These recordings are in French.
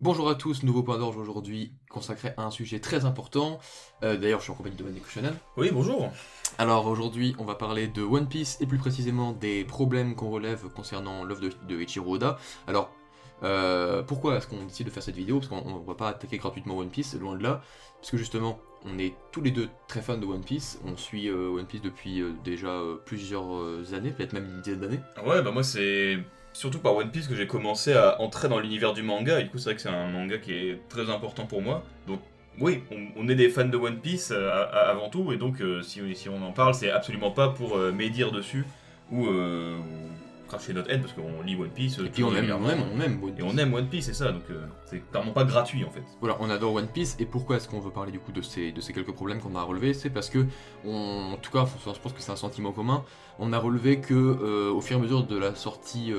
Bonjour à tous, nouveau point d'orge aujourd'hui consacré à un sujet très important. D'ailleurs, je suis en compagnie de Manico Shonen. Oui, bonjour. Alors aujourd'hui, on va parler de One Piece et plus précisément des problèmes qu'on relève concernant l'œuvre de Eiichiro Oda. Alors, pourquoi est-ce qu'on décide de faire cette vidéo? Parce qu'on ne va pas attaquer gratuitement One Piece, loin de là. Parce que justement, on est tous les deux très fans de One Piece. On suit One Piece depuis déjà plusieurs années, peut-être même une dizaine d'années. Ouais, bah moi c'est surtout par One Piece que j'ai commencé à entrer dans l'univers du manga, et du coup c'est vrai que c'est un manga qui est très important pour moi. Donc oui, on est des fans de One Piece avant tout, et donc si on en parle, c'est absolument pas pour médire dessus ou cracher notre haine, parce qu'on lit One Piece. Et puis on aime One Piece. Et on aime One Piece, c'est ça, donc c'est clairement pas gratuit en fait. Voilà, on adore One Piece, et pourquoi est-ce qu'on veut parler du coup de ces quelques problèmes qu'on a relevés? C'est parce que, en tout cas, je pense que c'est un sentiment commun, on a relevé que au fur et à mesure de la sortie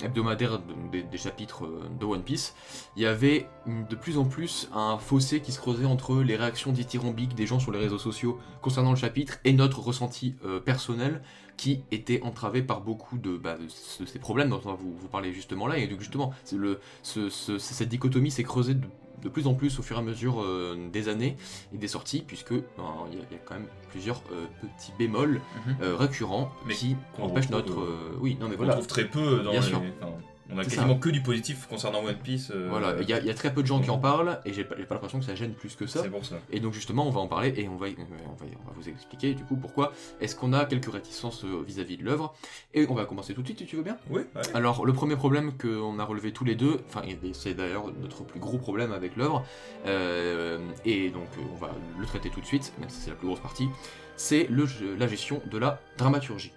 hebdomadaire des chapitres de One Piece, il y avait de plus en plus un fossé qui se creusait entre les réactions dithyrambiques des gens sur les réseaux sociaux concernant le chapitre et notre ressenti personnel, qui était entravé par beaucoup de ces problèmes dont on va vous parler justement là, et donc justement, cette dichotomie s'est creusée de plus en plus au fur et à mesure des années et des sorties, puisque il y a quand même plusieurs petits bémols récurrents Mais qui qu'on empêchent retrouve, notre... oui, non mais On voilà. trouve très peu dans Bien sûr. on a C'est quasiment ça. que du positif concernant One Piece. Voilà, il y a très peu de gens qui en parlent, et j'ai pas l'impression que ça gêne plus que ça. C'est pour ça. Et donc justement, on va en parler et on va vous expliquer du coup pourquoi est-ce qu'on a quelques réticences vis-à-vis de l'œuvre. Et on va commencer tout de suite si tu veux bien. Oui, allez. Alors le premier problème qu'on a relevé tous les deux, enfin et c'est d'ailleurs notre plus gros problème avec l'œuvre, et donc on va le traiter tout de suite, même si c'est la plus grosse partie, c'est la gestion de la dramaturgie.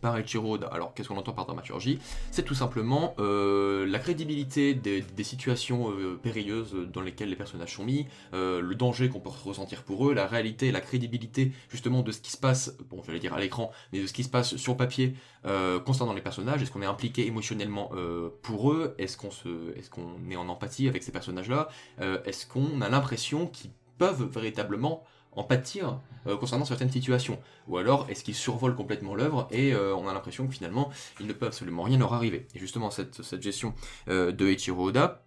Par Eiichiro Oda. Alors, qu'est-ce qu'on entend par dramaturgie? C'est tout simplement la crédibilité des situations périlleuses dans lesquelles les personnages sont mis, le danger qu'on peut ressentir pour eux, la réalité, la crédibilité justement de ce qui se passe, bon, j'allais dire à l'écran, mais de ce qui se passe sur papier concernant les personnages. Est-ce qu'on est impliqué émotionnellement pour eux? Est-ce qu'on est en empathie avec ces personnages-là? Est-ce qu'on a l'impression qu'ils peuvent véritablement en pâtir concernant certaines situations? Ou alors est-ce qu'ils survolent complètement l'œuvre et on a l'impression que finalement il ne peut absolument rien leur arriver? Et justement cette gestion de Eiichiro Oda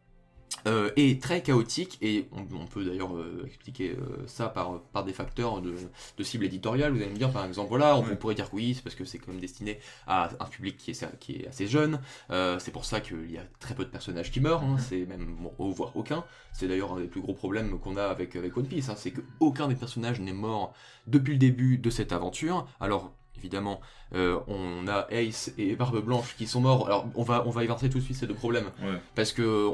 est très chaotique, et on peut d'ailleurs expliquer ça par des facteurs de cible éditoriale. Vous allez me dire par exemple, voilà, on pourrait dire que oui, c'est parce que c'est quand même destiné à un public qui est assez jeune, c'est pour ça qu'il y a très peu de personnages qui meurent, hein, c'est même voire aucun. C'est d'ailleurs un des plus gros problèmes qu'on a avec One Piece, hein, c'est qu'aucun des personnages n'est mort depuis le début de cette aventure. Alors évidemment, on a Ace et Barbe Blanche qui sont morts. Alors on va évincer tout de suite ces deux problèmes, parce que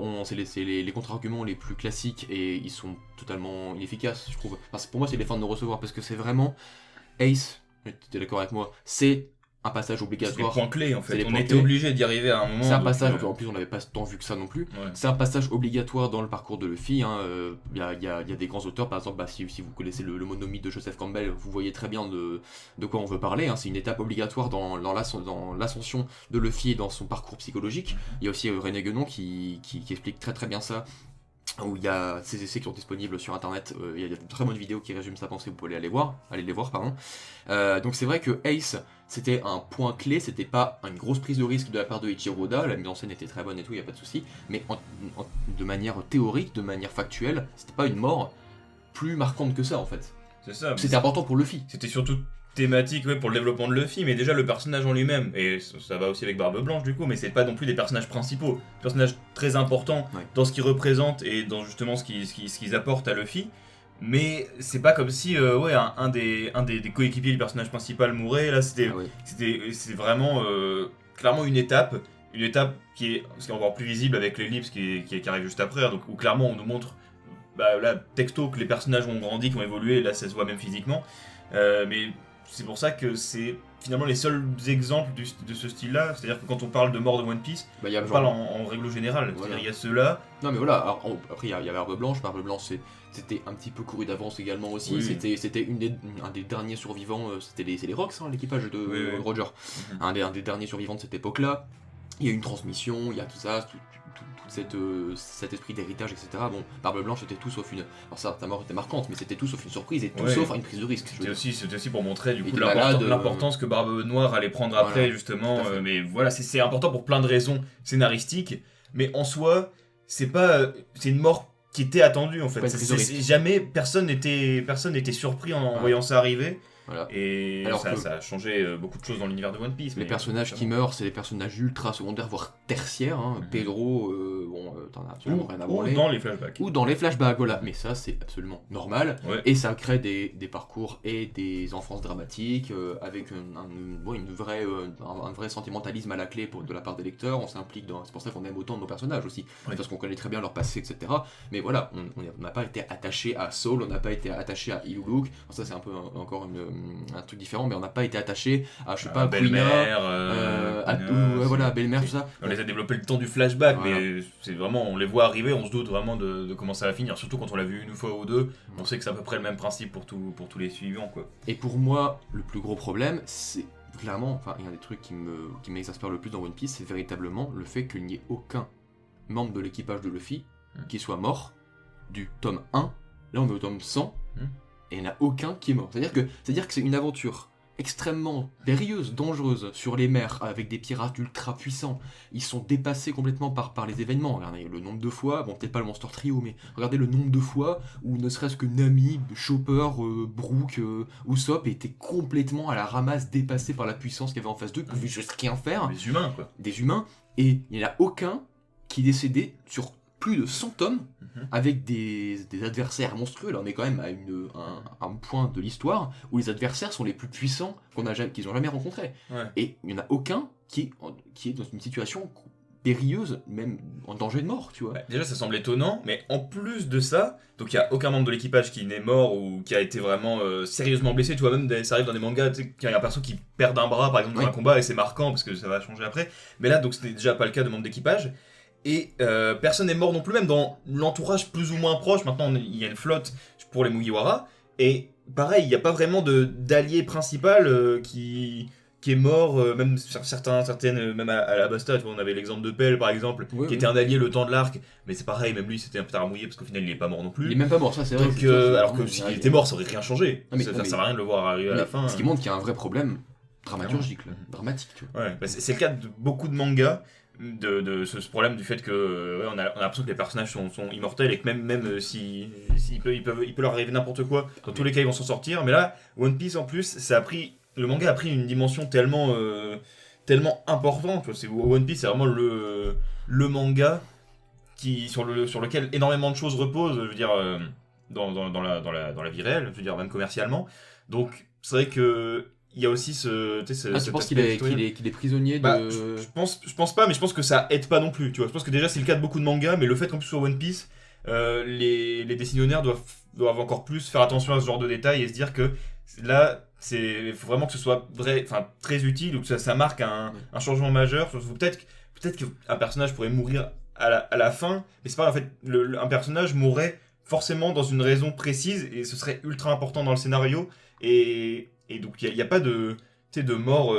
c'est les contre-arguments les plus classiques et ils sont totalement inefficaces, je trouve. Enfin, pour moi, c'est les fins de non-recevoir, parce que c'est vraiment Ace. Tu es d'accord avec moi? C'est un passage C'est obligatoire. des points clés en C'est fait. des On points était clés. obligé d'y arriver à un moment. C'est un donc, passage, en plus on n'avait pas tant vu que ça non plus, c'est un passage obligatoire dans le parcours de Luffy. Il y a des grands auteurs, par exemple, si vous connaissez le monomythe de Joseph Campbell, vous voyez très bien de quoi on veut parler, hein. C'est une étape obligatoire dans l'ascension de Luffy et dans son parcours psychologique. Il y a aussi René Guénon qui explique très très bien ça, où il y a ces essais qui sont disponibles sur internet, il y a de très bonnes vidéos qui résument sa pensée, vous pouvez aller les voir, pardon. Donc c'est vrai que Ace, c'était un point clé, c'était pas une grosse prise de risque de la part de Eiichiro Oda, la mise en scène était très bonne et tout, il n'y a pas de souci, mais de manière théorique, de manière factuelle, c'était pas une mort plus marquante que ça en fait. C'est ça. C'était important pour Luffy. C'était surtout thématique pour le développement de Luffy, mais déjà le personnage en lui-même, et ça va aussi avec Barbe Blanche du coup, mais c'est pas non plus des personnages principaux, personnages très importants dans ce qu'ils représentent et dans justement ce qu'ils apportent à Luffy, mais c'est pas comme si un des coéquipiers du personnage principal mourait. Là c'est vraiment clairement une étape qui est encore plus visible avec l'ellipse qui arrive juste après, hein, donc où clairement on nous montre là texto que les personnages ont grandi, qui ont évolué, là ça se voit même physiquement, mais c'est pour ça que c'est finalement les seuls exemples de ce style-là. C'est-à-dire que quand on parle de mort de One Piece, on parle en règle générale. Voilà. C'est-à-dire il y a ceux-là. Non mais voilà, alors, après il y a Barbe Blanche. Barbe Blanche c'était un petit peu couru d'avance également aussi. Oui. C'était un des derniers survivants, c'est les Rocks, hein, l'équipage de Roger. Un des derniers survivants de cette époque-là. Il y a une transmission, il y a tout ça, cet esprit d'héritage, etc. Bon, Barbe Blanche c'était tout sauf une... Alors ça, ta mort était marquante, mais c'était tout sauf une surprise et tout sauf une prise de risque. C'était aussi pour montrer du coup malade, l'importance que Barbe Noire allait prendre après, justement. Mais voilà, c'est important pour plein de raisons scénaristiques, mais en soi, c'est une mort qui était attendue en fait. Ouais, Jamais personne n'était surpris en voyant ça arriver. Voilà. Et ça a changé beaucoup de choses dans l'univers de One Piece. Les personnages qui meurent, c'est les personnages ultra secondaires, voire tertiaires. Pedro, t'en as absolument rien à branler. Ou dans les flashbacks. Ou dans les flashbacks, voilà. Mais ça, c'est absolument normal. Ouais. Et ça crée des parcours et des enfances dramatiques, avec un vrai sentimentalisme à la clé de la part des lecteurs. On s'implique dans... C'est pour ça qu'on aime autant de nos personnages aussi. Ouais. Parce qu'on connaît très bien leur passé, etc. Mais voilà, on n'a pas été attaché à Saul, on n'a pas été attaché à Iluluk. Ça, c'est un peu encore un truc différent, mais on n'a pas été attaché à, je sais pas, Belle-Mère, voilà, Belle-Mère, tout ça. On les a développés le temps du flashback, voilà. mais c'est vraiment, on les voit arriver, on se doute vraiment de comment ça va finir, surtout quand on l'a vu une fois ou deux, on sait que c'est à peu près le même principe pour tous les suivants, quoi. Et pour moi, le plus gros problème, c'est clairement, enfin, il y a des trucs qui m'exaspèrent le plus dans One Piece, c'est véritablement le fait qu'il n'y ait aucun membre de l'équipage de Luffy qui soit mort du tome 1, là on est au tome 100, et il n'y en a aucun qui est mort. C'est-à-dire que c'est une aventure extrêmement périlleuse, dangereuse sur les mers, avec des pirates ultra puissants. Ils sont dépassés complètement par les événements. Regardez le nombre de fois, bon peut-être pas le Monster Trio, mais regardez le nombre de fois où ne serait-ce que Nami, Chopper, Brook, Usopp étaient complètement à la ramasse, dépassés par la puissance qu'il y avait en face d'eux, ils pouvaient juste rien faire. Des humains, quoi. Des humains, et il n'y en a aucun qui est décédé sur plus de 100 tomes, avec des adversaires monstrueux. Là on est quand même à un point de l'histoire où les adversaires sont les plus puissants qu'ils ont jamais rencontrés. Ouais. Et il n'y en a aucun qui est dans une situation périlleuse, même en danger de mort, tu vois. Ouais, déjà ça semble étonnant, mais en plus de ça, donc il n'y a aucun membre de l'équipage qui n'est mort ou qui a été vraiment sérieusement blessé. Tu vois, même ça arrive dans des mangas, tu sais, qu'il y a un perso qui perd un bras par exemple dans un combat, et c'est marquant parce que ça va changer après. Mais là, donc c'était déjà pas le cas de membres d'équipage. Et personne n'est mort non plus, même dans l'entourage plus ou moins proche. Maintenant, il y a une flotte pour les Mugiwara. Et pareil, il n'y a pas vraiment d'allié principal qui est mort, même certaines, même à la Basta, tu vois, on avait l'exemple de Pell par exemple, qui était un allié le temps de l'arc. Mais c'est pareil, même lui c'était un peu tard mouillé parce qu'au final il est pas mort non plus. Il est même pas mort, ça c'est vrai. Donc, alors que s'il était mort, ça aurait rien changé. Ça sert à rien de le voir arriver à la fin. Ce qui montre qu'il y a un vrai problème dramaturgique, dramatique. Tu vois. Ouais, c'est le cas de beaucoup de mangas. De ce problème du fait que on a l'impression que les personnages sont immortels et que même si il peut leur arriver n'importe quoi, dans tous les cas ils vont s'en sortir. Mais là, One Piece en plus, le manga a pris une dimension tellement importante. One Piece c'est vraiment le manga sur lequel énormément de choses reposent. Je veux dire dans la vie réelle, je veux dire même commercialement. Donc c'est vrai que il y a aussi tu penses qu'il est prisonnier de... je pense pas, mais je pense que ça aide pas non plus, tu vois. Je pense que déjà c'est le cas de beaucoup de mangas, mais le fait qu'en plus sur One Piece, les décisionnaires doivent encore plus faire attention à ce genre de détails et se dire que là, il faut vraiment que ce soit très utile ou que ça marque un changement majeur. Peut-être qu'un personnage pourrait mourir à la fin, mais c'est pas en fait, un personnage mourrait forcément dans une raison précise et ce serait ultra important dans le scénario et donc il n'y a pas de mort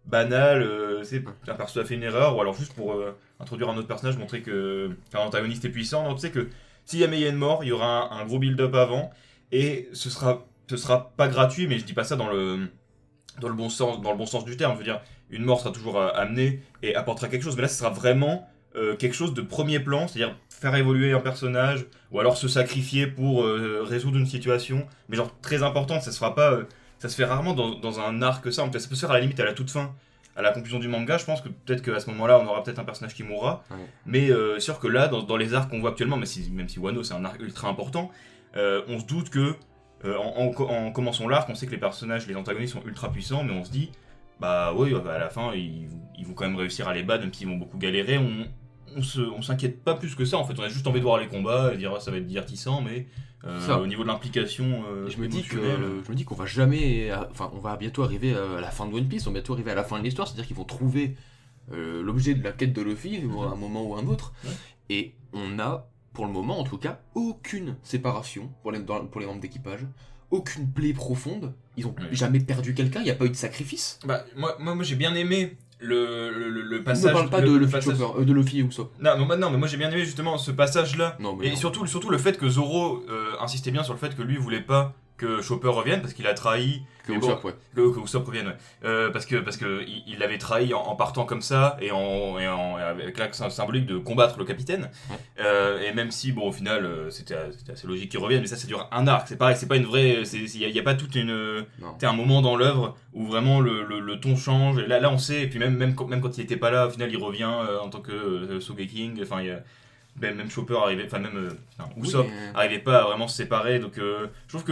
banale, un perso a fait une erreur, ou alors juste pour introduire un autre personnage, montrer qu'un antagoniste est puissant. Non, tu sais que si jamais il y a une mort, il y aura un gros build-up avant, et ce sera pas gratuit, mais je dis pas ça dans le bon sens du terme. Je veux dire, une mort sera toujours amenée et apportera quelque chose, mais là ce sera vraiment quelque chose de premier plan, c'est-à-dire faire évoluer un personnage, ou alors se sacrifier pour résoudre une situation, mais genre très importante. Ça se fera pas... ça se fait rarement dans un arc simple. Ça peut se faire à la limite à la toute fin, à la conclusion du manga. Je pense que peut-être qu'à ce moment-là, on aura peut-être un personnage qui mourra. Ouais. Mais sûr que là, dans les arcs qu'on voit actuellement, même si Wano c'est un arc ultra important, on se doute que en commençant l'arc, on sait que les personnages, les antagonistes sont ultra puissants, mais on se dit, bah oui, à la fin, ils vont quand même réussir à les battre, même s'ils vont beaucoup galérer. On s'inquiète pas plus que ça. En fait, on a juste envie de voir les combats et dire ça va être divertissant, mais au niveau de l'implication, je me dis qu'on va jamais, on va bientôt arriver à la fin de One Piece, on va bientôt arriver à la fin de l'histoire, c'est-à-dire qu'ils vont trouver l'objet de la quête de Luffy à un moment ou un autre, et on a, pour le moment en tout cas, aucune séparation pour les membres d'équipage, aucune plaie profonde, ils ont jamais perdu quelqu'un, il n'y a pas eu de sacrifice. Bah moi j'ai bien aimé le passage. Ne parle pas de Luffy ou ça. Non, mais moi j'ai bien aimé justement ce passage-là. Et surtout le fait que Zoro insistait bien sur le fait que lui voulait pas que Chopper revienne parce qu'il a trahi. Que mais Usopp, ouais. Que Usopp revienne, ouais. Parce que il l'avait trahi en partant comme ça et avec l'axe symbolique de combattre le capitaine. Ouais. Et même si, bon, au final, c'était assez logique qu'il revienne, mais ça dure un arc. C'est pareil, c'est pas une vraie. Il y a pas toute une. T'as un moment dans l'œuvre où vraiment le ton change. Et là, on sait. Et puis même quand il était pas là, au final, il revient en tant que Sogeking. Enfin, il y a. Même Chopper arrivait, enfin même Usopp arrivait pas à vraiment se séparer, donc je trouve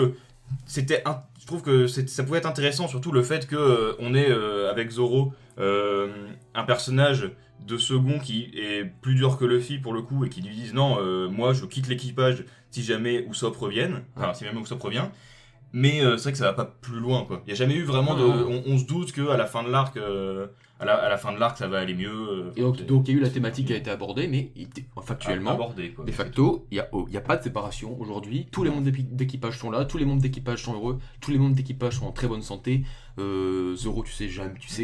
que ça pouvait être intéressant, surtout le fait que on ait avec Zoro un personnage de second qui est plus dur que Luffy pour le coup et qui lui dise non, moi je quitte l'équipage si jamais Usopp revienne, si jamais Usopp revient. Mais c'est vrai que ça va pas plus loin, quoi. Il y a jamais eu vraiment de. On se doute que à la fin de l'arc, à la fin de l'arc, ça va aller mieux. Et donc il y a eu la thématique qui a été abordée, mais factuellement, abordé, quoi. De facto, il y a pas de séparation aujourd'hui. Tous les membres d'équipage sont là, tous les membres d'équipage sont heureux, tous les membres d'équipage sont en très bonne santé. Zoro, tu sais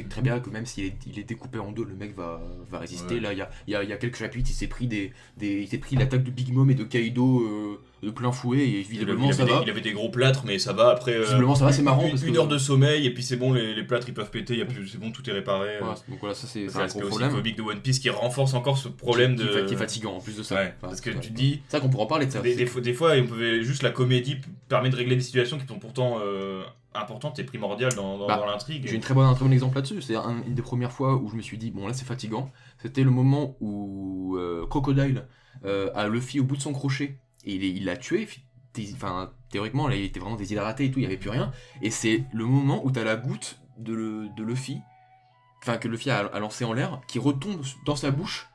très bien que même s'il est découpé en deux, le mec va résister. Ouais. Là, il y a quelques chapitres, il s'est pris l'attaque de Big Mom et de Kaido de plein fouet et visiblement ça va. Il avait des gros plâtres, mais ça va après. Visiblement ça va, c'est marrant parce une heure de sommeil et puis c'est bon, les plâtres ils peuvent péter, c'est bon, tout est réparé. Voilà, donc voilà, ça c'est un l'aspect gros aussi problème. comique de One Piece qui renforce encore ce problème qui est fatigant en plus de ça. Ouais, parce que tu dis. C'est ça qu'on pourra en parler de ça. Des fois, on pouvait juste la comédie permet de régler des situations qui sont pourtant importante et primordiale dans l'intrigue. J'ai un très bon exemple là-dessus. C'est une des premières fois où je me suis dit, bon là c'est fatigant. C'était le moment où Crocodile a Luffy au bout de son crochet et il l'a tué. Enfin, théoriquement, là, il était vraiment déshydraté et tout, il n'y avait plus rien. Et c'est le moment où tu as la goutte de Luffy, enfin que Luffy a lancé en l'air, qui retombe dans sa bouche.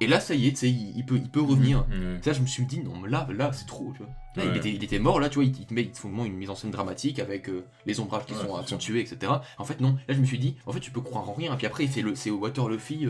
Et là, ça y est, il peut revenir. Ça, je me suis dit, non, mais là c'est trop, tu vois. Là, il était mort, là, tu vois, il te met une mise en scène dramatique avec les ombrages qui sont accentués, etc. En fait, non, là, je me suis dit, en fait, tu peux croire en rien. Et puis après, c'est au Water Luffy.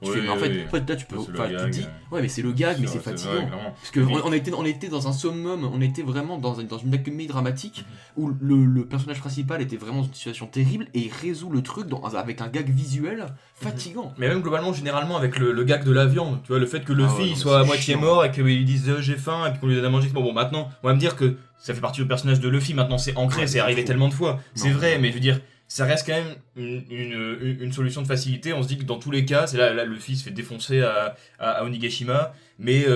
Mais en fait, là, tu peux. Tu te dis, ouais, mais c'est le gag, mais c'est fatigant. Parce qu'on était dans un summum, on était vraiment dans une accumulée dramatique où le personnage principal était vraiment dans une situation terrible et il résout le truc avec un gag visuel fatigant. Mais même globalement, généralement, avec le gag de la viande, tu vois, le fait que Luffy soit à moitié mort et qu'il dise j'ai faim et puis qu'on lui donne à manger. Bon, maintenant, on va me dire que ça fait partie du personnage de Luffy, maintenant c'est ancré, c'est arrivé tellement de fois. C'est vrai, mais je veux dire. Ça reste quand même une solution de facilité. On se dit que dans tous les cas, c'est là Luffy se fait défoncer à Onigashima, mais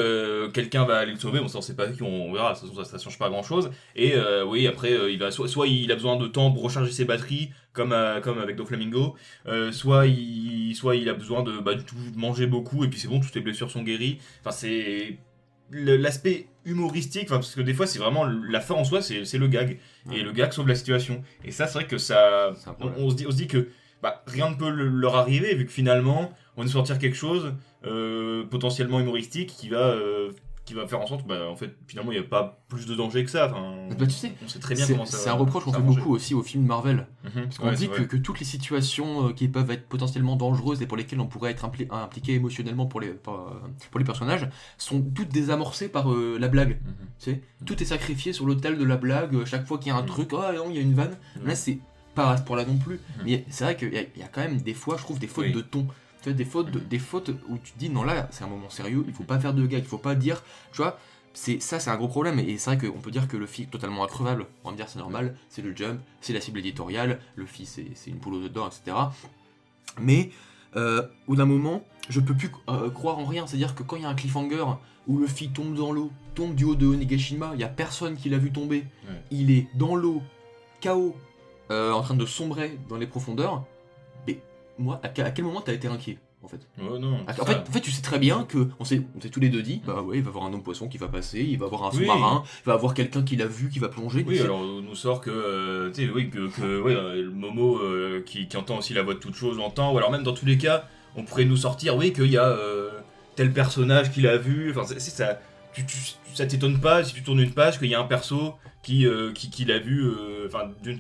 quelqu'un va aller le sauver. Bon, ça on sait pas qui, on verra. De toute façon, ça change pas grand chose. Et oui, après, il va soit il a besoin de temps pour recharger ses batteries, comme avec Doflamingo, soit il a besoin de manger beaucoup et puis c'est bon, toutes les blessures sont guéries. Enfin, c'est l'aspect humoristique, parce que des fois c'est vraiment la fin en soi, c'est le gag et le gag sauve la situation, et ça c'est vrai que ça on se dit que rien ne peut leur arriver vu que finalement on va nous sortir quelque chose potentiellement humoristique qui va faire en sorte en fait finalement il n'y a pas plus de danger que ça. Tu sais, on sait très bien comment ça va. C'est un reproche qu'on fait beaucoup aussi aux films Marvel, parce qu'on dit que toutes les situations qui peuvent être potentiellement dangereuses et pour lesquelles on pourrait être impliqué émotionnellement pour les personnages sont toutes désamorcées par la blague. Tu sais, tout est sacrifié sur l'autel de la blague. Chaque fois qu'il y a un truc, oh non, il y a une vanne. Là c'est pas à ce point-là non plus, mais c'est vrai qu'il y a quand même des fois, je trouve, des fautes de ton. Tu vois, des fautes où tu te dis non, là c'est un moment sérieux, il faut pas faire de gag, il faut pas dire, tu vois, c'est un gros problème. Et c'est vrai qu'on peut dire que Luffy est totalement increvable, on va me dire c'est normal, c'est le jump, c'est la cible éditoriale, Luffy c'est une poule aux œufs d'or, etc. Mais au d'un moment, je peux plus croire en rien, c'est-à-dire que quand il y a un cliffhanger où Luffy tombe dans l'eau, tombe du haut de Onigashima, il y a personne qui l'a vu tomber, il est dans l'eau, KO, en train de sombrer dans les profondeurs. Moi, à quel moment t'as été inquiet en fait? Non, en fait, tu sais très bien que on s'est tous les deux dit, il va y avoir un homme poisson qui va passer, il va avoir un sous-marin, il va avoir quelqu'un qui l'a vu, qui va plonger. Oui, alors on nous sort que le Momo qui entend aussi la voix de toute chose entend, ou alors même dans tous les cas, on pourrait nous sortir, qu'il y a tel personnage qui l'a vu. Enfin, c'est ça. Ça t'étonne pas si tu tournes une page qu'il y a un perso qui l'a vu,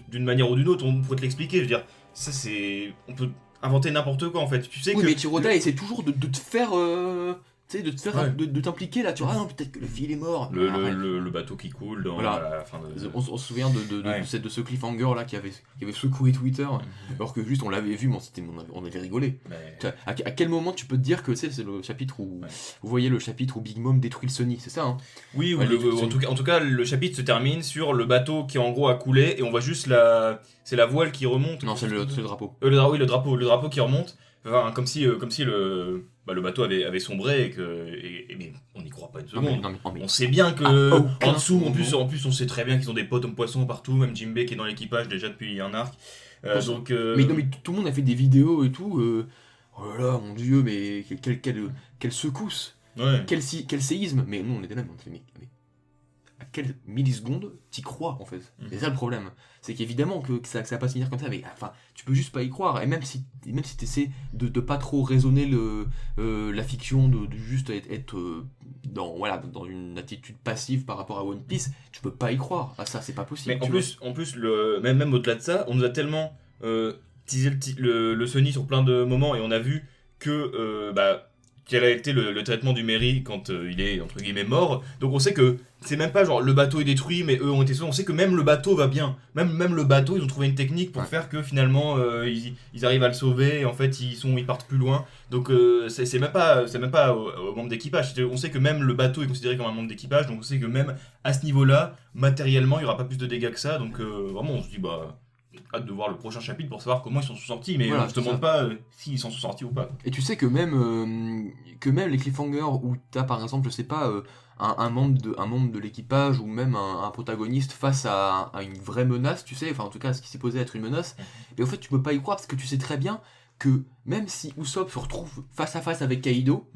d'une manière ou d'une autre, on pourrait te l'expliquer. Je veux dire, ça c'est, on peut inventer n'importe quoi en fait. Tu sais mais Chiroda essaie toujours de te faire tu sais, de te faire, de t'impliquer là, tu vois, ah non, peut-être que Luffy il est mort. Le bateau qui coule dans la fin de... On se souvient de ce cliffhanger là qui avait secoué Twitter, alors que juste on l'avait vu, on avait rigolé. À quel moment tu peux te dire que c'est le chapitre où vous voyez le chapitre où Big Mom détruit le Sunny, c'est ça hein? Oui, en tout cas le chapitre se termine sur le bateau qui en gros a coulé et on voit juste c'est la voile qui remonte. Non, c'est le drapeau. Oui, le drapeau qui remonte. Enfin, comme si le bateau avait sombré mais on n'y croit pas une seconde. On sait bien que en dessous, en plus on sait très bien qu'ils ont des potes poissons partout, même Jinbei qui est dans l'équipage déjà depuis un arc. Mais tout le monde a fait des vidéos et tout. Oh là là, mon dieu, mais quelle secousse, quel séisme. Mais nous on était là, mais à quelle milliseconde t'y crois en fait. C'est ça le problème. C'est qu'évidemment que ça va pas se finir comme ça, mais enfin, tu peux juste pas y croire. Et même si t'essaies de pas trop raisonner la fiction, de juste être dans une attitude passive par rapport à One Piece, tu peux pas y croire. Ah ça, c'est pas possible. Mais en plus même au-delà de ça, on nous a tellement teasé le Sunny sur plein de moments et on a vu que quel a été le traitement du Merry quand il est entre guillemets mort. Donc on sait que c'est même pas genre le bateau est détruit mais eux ont été sauvés. On sait que même le bateau va bien. Même le bateau, ils ont trouvé une technique pour faire que finalement ils arrivent à le sauver et en fait ils partent plus loin. Donc c'est même pas au membre d'équipage. On sait que même le bateau est considéré comme un membre d'équipage. Donc on sait que même à ce niveau-là, matériellement, il y aura pas plus de dégâts que ça. Donc vraiment on se dit hâte de voir le prochain chapitre pour savoir comment ils s'en sont sortis, mais on se demande pas s'ils s'en sont sortis ou pas. Et tu sais que même les cliffhangers où t'as par exemple, je sais pas, un membre de l'équipage ou même un protagoniste face à une vraie menace, tu sais, enfin en tout cas ce qui s'est posé être une menace, et en fait tu peux pas y croire parce que tu sais très bien que même si Usopp se retrouve face à face avec Kaido,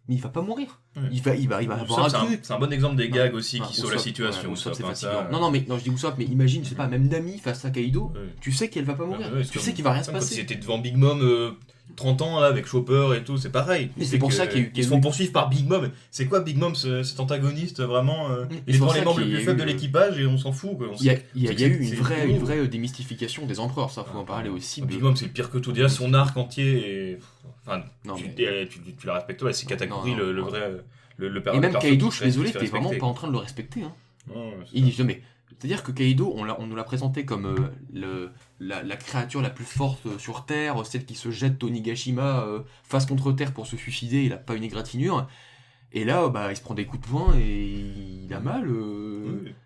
mais il va pas mourir. Il va avoir un truc. C'est un bon exemple des gags aussi qui sauvent la situation. Usopp, c'est fatigant. Non, je dis Usopp, mais imagine, je sais pas, même Nami face à Kaido, tu sais qu'elle va pas mourir. Tu sais qu'il va rien se passer. Si c'était devant Big Mom 30 ans là, avec Chopper et tout, c'est pareil. Mais c'est pour ça qu'ils se font poursuivre par Big Mom. C'est quoi Big Mom, cet antagoniste vraiment il est devant les membres les plus faibles de l'équipage et on s'en fout. Il y a eu une vraie démystification des empereurs, ça faut en parler aussi. Big Mom c'est le pire que tout. Déjà son arc entier est... Enfin, tu la respectes, c'est Katakuri le vrai... Le et même Kaido, je suis désolé, t'es vraiment pas en train de le respecter. C'est-à-dire que Kaido, on nous l'a présenté comme la créature la plus forte sur Terre, celle qui se jette au Nigashima face contre terre pour se suicider, il a pas une égratignure. Et là, il se prend des coups de poing et il a mal.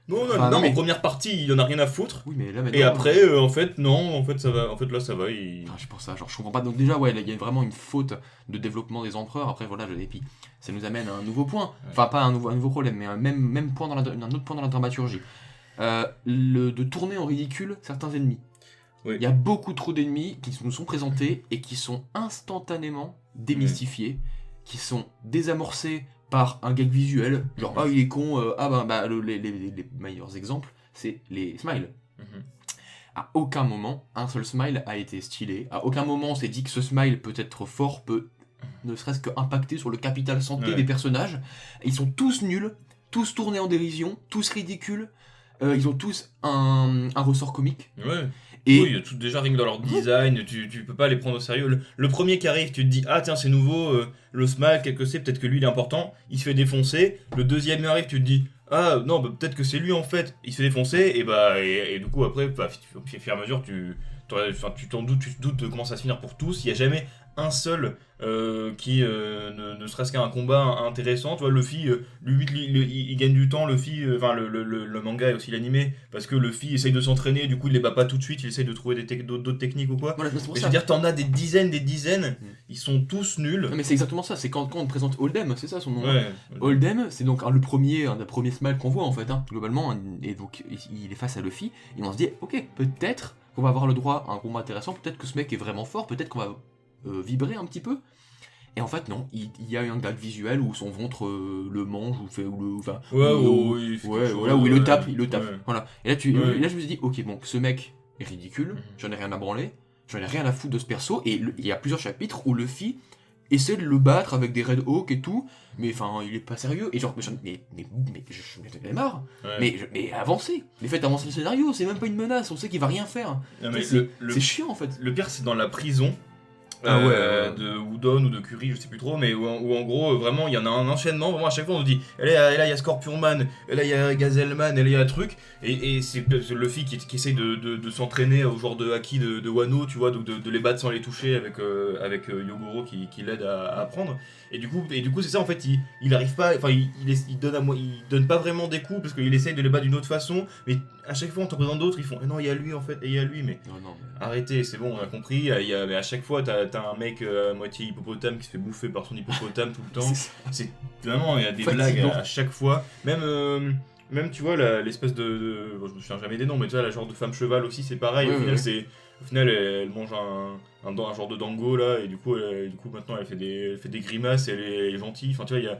Non, en première partie, il en a rien à foutre. Oui, mais là, maintenant, et après, en fait, ça va. En fait, là, ça va. Enfin, je pense ça, je comprends pas. Donc déjà, il y a vraiment une faute de développement des empereurs. Après, voilà, et puis ça nous amène à un nouveau point. Enfin, pas un nouveau problème, mais un même point un autre point dans la dramaturgie. De tourner en ridicule certains ennemis. Il y a beaucoup trop d'ennemis qui nous sont présentés et qui sont instantanément démystifiés, qui sont désamorcés par un gag visuel, genre il est con, les meilleurs exemples, c'est les smiles. À aucun moment, un seul smile a été stylé, à aucun moment on s'est dit que ce smile peut être fort, peut ne serait-ce qu'impacter sur le capital santé des personnages. Ils sont tous nuls, tous tournés en dérision, tous ridicules. Ils ont tous un ressort comique. Oui, tout déjà rien que dans leur design, tu peux pas les prendre au sérieux. Le premier qui arrive, tu te dis ah tiens c'est nouveau, le smile, quel que c'est, peut-être que lui il est important, il se fait défoncer. Le deuxième arrive, tu te dis ah non peut-être que c'est lui en fait, il se fait défoncer et du coup après au fur et à mesure tu te doutes de comment ça se finir pour tous. Il y a jamais un seul qui ne serait-ce qu'un combat intéressant. Tu vois, Luffy, il gagne du temps. Luffy, le manga et aussi l'animé, parce que Luffy essaye de s'entraîner, du coup il les bat pas tout de suite, il essaye de trouver d'autres techniques ou quoi. Voilà, je veux dire, t'en as des dizaines, ils sont tous nuls. Non, mais c'est exactement ça, c'est quand on te présente Oldem, c'est ça son nom. Oldem, c'est donc un des premiers smiles qu'on voit en fait, globalement, et donc il est face à Luffy, et on se dit, ok, peut-être qu'on va avoir le droit à un combat intéressant, peut-être que ce mec est vraiment fort, peut-être qu'on va vibrer un petit peu. Et en fait non, il y a un gag visuel où son ventre le mange où il le tape, voilà. Et là je me suis dit ok bon, ce mec est ridicule, j'en ai rien à branler, j'en ai rien à foutre de ce perso, et il y a plusieurs chapitres où Luffy essaie de le battre avec des Red Hawk et tout, mais enfin il est pas sérieux, et genre mais j'en ai marre, mais avancez, mais faites avancer le scénario, c'est même pas une menace, on sait qu'il va rien faire. C'est chiant en fait. Le pire c'est dans la prison. de Udon ou de Curry, je sais plus trop, mais où en gros, vraiment, il y en a un enchaînement, vraiment à chaque fois on nous dit, et là il y a Scorpion Man, et là il y a Gazelman, et là il y a un truc, et c'est Luffy qui essaye de s'entraîner au genre de haki de Wano, tu vois, donc de les battre sans les toucher avec Yogoro qui l'aide à apprendre. Et du coup c'est ça en fait, il arrive pas, enfin il donne pas vraiment des coups parce qu'il essaye de les battre d'une autre façon, mais à chaque fois on te présente d'autres, ils font non il y a lui en fait, et il y a lui, mais non, arrêtez, c'est bon, on a compris, mais à chaque fois t'as un mec à moitié hippopotame qui se fait bouffer par son hippopotame tout le temps, c'est vraiment, il y a des blagues à chaque fois, même tu vois l'espèce de bon, je me souviens jamais des noms, mais tu vois la genre de femme cheval aussi c'est pareil, au final elle mange un genre de dango là, et du coup maintenant elle fait des grimaces, et elle est gentille, enfin tu vois il y a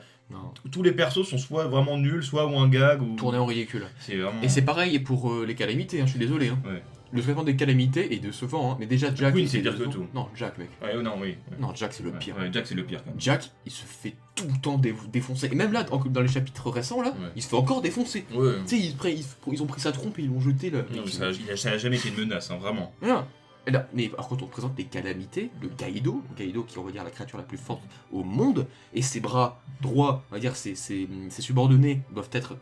tous les persos sont soit vraiment nuls, soit ou un gag ou tourné en ridicule. C'est vraiment... Et c'est pareil pour les calamités, hein, je suis désolé. Hein. Ouais. Le traitement des calamités est décevant, hein. Mais déjà Jack. Queen c'est pire que tout. Non, Jack mec. Ouais, non, oui. Non, Jack c'est le pire. Ouais, Jack c'est le pire quand même. Jack, il se fait tout le temps défoncer. Et même là, dans les chapitres récents, là, il se fait encore défoncer. Ouais. Tu sais, ils ont pris sa trompe et ils l'ont jeté là. Non, ça a jamais été une menace, hein, vraiment. Non. Et là, mais par contre, on présente les calamités, le Kaido qui on va dire la créature la plus forte au monde, et ses bras droits, on va dire ses subordonnés doivent être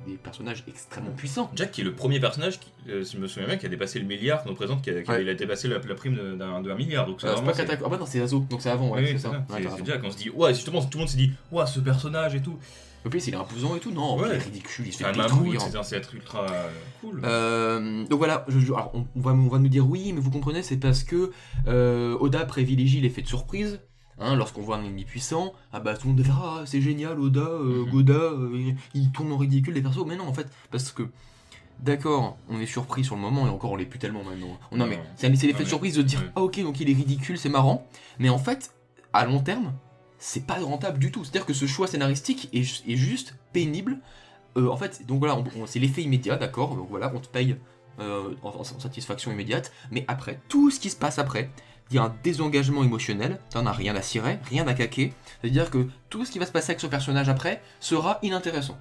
des personnages extrêmement puissants. Jack qui est le premier personnage, si je me souviens bien, qui a dépassé le milliard, qu'on nous présente, il a dépassé la prime d'un milliard. Donc c'est pas Katako. Ah bah non, c'est Azo, donc c'est avant, ouais, c'est ça. C'est Jack, on se dit, ouais, justement, tout le monde s'est dit, ouais, ce personnage et tout. Le plus, il est imposant et tout, non, il est ridicule, il se fait détruire. C'est censé être ultra cool. Donc voilà, alors on va nous dire oui, mais vous comprenez, c'est parce que Oda privilégie l'effet de surprise. Hein, lorsqu'on voit un ennemi puissant, ah bah tout le monde va faire c'est génial, Oda, Goda, il tourne en ridicule les persos, mais non en fait, parce que d'accord, on est surpris sur le moment, et encore on l'est plus tellement maintenant. Non mais c'est l'effet de surprise de dire ah ok, donc il est ridicule, c'est marrant, mais en fait, à long terme, c'est pas rentable du tout. C'est-à-dire que ce choix scénaristique est juste pénible. En fait, donc voilà, c'est l'effet immédiat, d'accord, donc voilà, on te paye en satisfaction immédiate, mais après, tout ce qui se passe après, il y a un désengagement émotionnel, t'en as rien à cirer, rien à caquer, c'est-à-dire que tout ce qui va se passer avec ce personnage après sera inintéressant.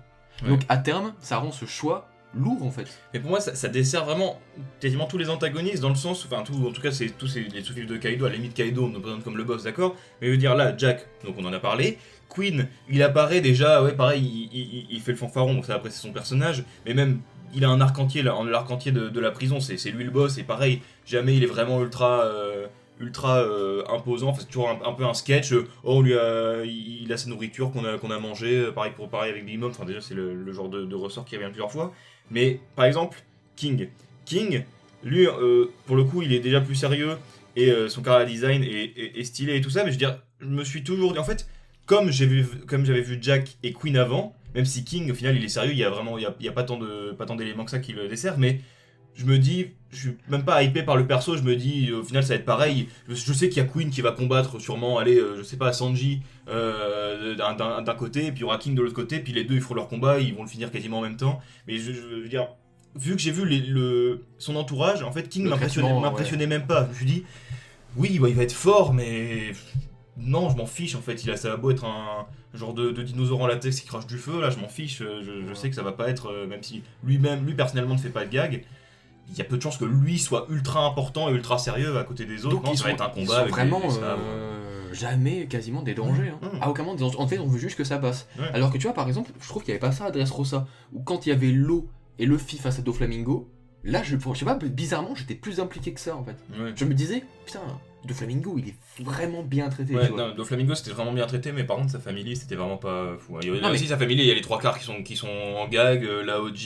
Donc à terme, ça rend ce choix lourd en fait. Mais pour moi, ça dessert vraiment quasiment tous les antagonistes, dans le sens, en tout cas, c'est tous les sous-fifs de Kaido, à la limite Kaido, on nous présente comme le boss, d'accord. Mais je veux dire, là, Jack, donc on en a parlé, Queen, il apparaît déjà, ouais, pareil, il fait le fanfaron, donc ça après c'est son personnage, mais même, il a un arc entier, l'arc entier de la prison, c'est lui le boss, et pareil, jamais il est vraiment ultra imposant, enfin, c'est toujours un peu un sketch, il a sa nourriture qu'on a mangé, pareil avec Big Mom, enfin déjà c'est le genre de ressort qui revient plusieurs fois, mais par exemple, King, lui, pour le coup, il est déjà plus sérieux, et son character design est stylé et tout ça, mais je veux dire, je me suis toujours dit, en fait, comme j'avais vu Jack et Queen avant, même si King, au final, il est sérieux, il y a pas tant d'éléments que ça qui le desservent, mais je me dis, je suis même pas hypé par le perso, je me dis au final ça va être pareil. Je sais qu'il y a Queen qui va combattre sûrement, je sais pas, Sanji d'un côté, et puis il y aura King de l'autre côté, puis les deux ils feront leur combat, ils vont le finir quasiment en même temps. Mais je veux dire, vu que j'ai vu son entourage, en fait King m'impressionnait même pas. Je me suis dit, oui, bah, il va être fort, mais non, je m'en fiche en fait. Ça va beau être un genre de dinosaure en latex qui crache du feu, là je m'en fiche. Je sais que ça va pas être, même si lui personnellement ne fait pas de gag. Il y a peu de chances que lui soit ultra important et ultra sérieux à côté des autres. Donc ça va être un combat avec vraiment jamais quasiment des dangers. Hein. À aucun moment, en fait, on veut juste que ça passe. Ouais. Alors que tu vois, par exemple, je trouve qu'il n'y avait pas ça à Dressrosa, où quand il y avait l'eau et Luffy face à Doflamingo, là, je sais pas, bizarrement, j'étais plus impliqué que ça en fait. Ouais. Je me disais, putain, Doflamingo, il est vraiment bien traité. Ouais, non, Doflamingo c'était vraiment bien traité, mais par contre sa famille c'était vraiment pas fou. Il y a aussi sa famille, il y a les trois quarts qui sont en gag, la OG,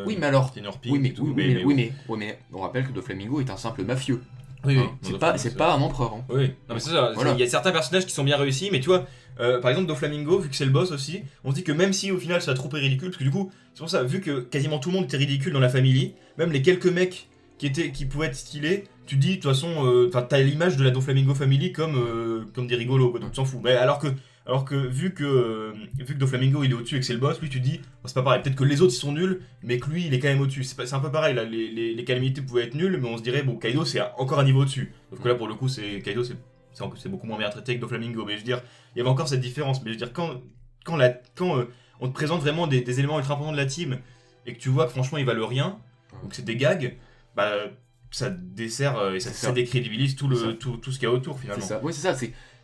oui, mais alors, Pink et tout. Mais on rappelle que Doflamingo est un simple mafieux. Oui, hein, c'est pas un empereur. Hein. Oui, non, mais c'est ça. Voilà. Il y a certains personnages qui sont bien réussis, mais tu vois, par exemple Doflamingo, vu que c'est le boss aussi, on se dit que même si au final sa troupe est ridicule, parce que du coup, c'est pour ça, vu que quasiment tout le monde était ridicule dans la famille, même les quelques mecs qui pouvaient être stylés, tu te dis de toute façon, t'as l'image de la Doflamingo Family comme des rigolos, quoi, donc tu t'en fous. Mais alors que vu que Doflamingo il est au-dessus et que c'est le boss, lui tu te dis, c'est pas pareil, peut-être que les autres ils sont nuls, mais que lui il est quand même au-dessus. C'est un peu pareil, là, les calamités pouvaient être nulles, mais on se dirait, bon, Kaido c'est encore un niveau au-dessus. Sauf que là pour le coup, Kaido c'est beaucoup moins bien traité que Doflamingo, mais je veux dire, il y avait encore cette différence. Mais je veux dire, quand on te présente vraiment des éléments ultra importants de la team, et que tu vois que franchement ils valent rien, ou que c'est des gags, bah ça dessert et ça, C'est ça. ça décrédibilise tout C'est ça. tout ce qu'il y a autour finalement. C'est ça, ouais,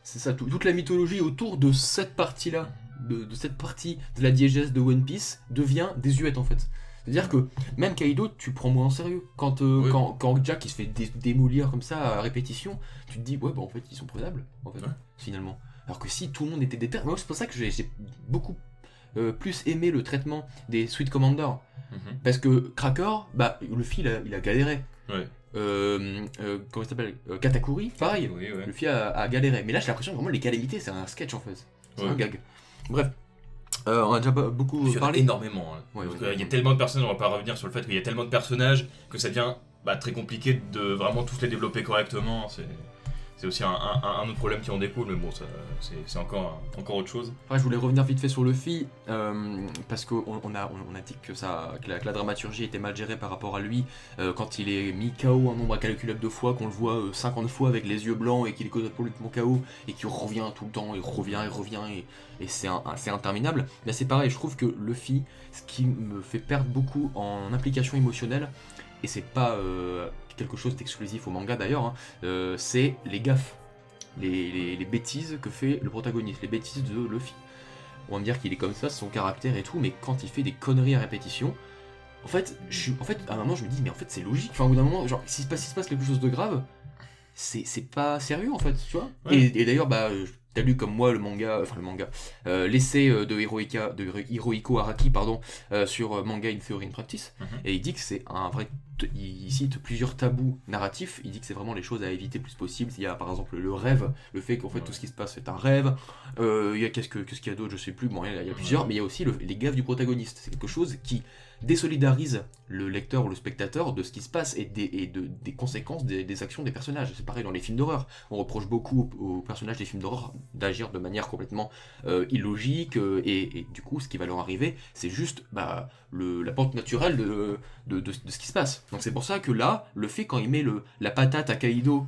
c'est ça, toute la mythologie autour de cette partie-là, de cette partie de la diégèse de One Piece devient désuète en fait. C'est-à-dire que même Kaido, tu le prends moins en sérieux. Quand, Oui. quand Jack il se fait démolir comme ça à répétition, tu te dis, ouais, bah en fait, ils sont prenables, en fait, Ouais. finalement. Alors que si tout le monde était déter, moi c'est pour ça que j'ai beaucoup plus aimé le traitement des Sweet Commander. Mhm. Parce que Cracker, bah, Luffy il a galéré. Ouais. Comment il s'appelle Katakuri, pareil. Oui, ouais. Luffy a galéré. Mais là, j'ai l'impression que vraiment les calamités, c'est un sketch en fait. C'est Ouais. un gag. Bref, on a déjà beaucoup Il y en a parlé. énormément. Hein. Ouais, Donc, ouais. il y a tellement de personnages, on va pas revenir sur le fait qu'il y a tellement de personnages que ça devient très compliqué de vraiment tous les développer correctement. C'est aussi un autre problème qui en découle, mais bon, ça, c'est encore autre chose. Après, je voulais revenir vite fait sur Luffy, parce qu'on a dit que la dramaturgie était mal gérée par rapport à lui, quand il est mis KO un nombre incalculable de fois, qu'on le voit 50 fois avec les yeux blancs et qu'il est complètement KO, et qu'il revient tout le temps, il revient, et c'est interminable. Là c'est pareil, je trouve que Luffy, ce qui me fait perdre beaucoup en implication émotionnelle, et c'est pas quelque chose d'exclusif au manga d'ailleurs, hein, c'est les gaffes, les bêtises que fait le protagoniste, les bêtises de Luffy. On va me dire qu'il est comme ça, son caractère et tout, mais quand il fait des conneries à répétition, en fait, à un moment je me dis, mais en fait c'est logique, enfin au bout d'un moment, genre s'il se passe quelque chose de grave, c'est pas sérieux en fait, tu vois. Ouais. Et d'ailleurs, bah, t'as lu comme moi le manga, l'essai de Hirohiko Araki, pardon, sur Manga in Theory and Practice, Mhm. et il dit que c'est un vrai. Il cite plusieurs tabous narratifs, il dit que c'est vraiment les choses à éviter le plus possible. Il y a par exemple le rêve, le fait qu'en fait tout ce qui se passe est un rêve, il y a qu'est-ce qu'il y a d'autre, je sais plus, bon, il y a plusieurs, mais il y a aussi les gaffes du protagoniste. C'est quelque chose qui désolidarise le lecteur ou le spectateur de ce qui se passe et des conséquences des actions des personnages. C'est pareil dans les films d'horreur. On reproche beaucoup aux personnages des films d'horreur d'agir de manière complètement illogique, et du coup ce qui va leur arriver, c'est juste la pente naturelle de ce qui se passe. Donc c'est pour ça que là, le fait quand il met la patate à Kaido,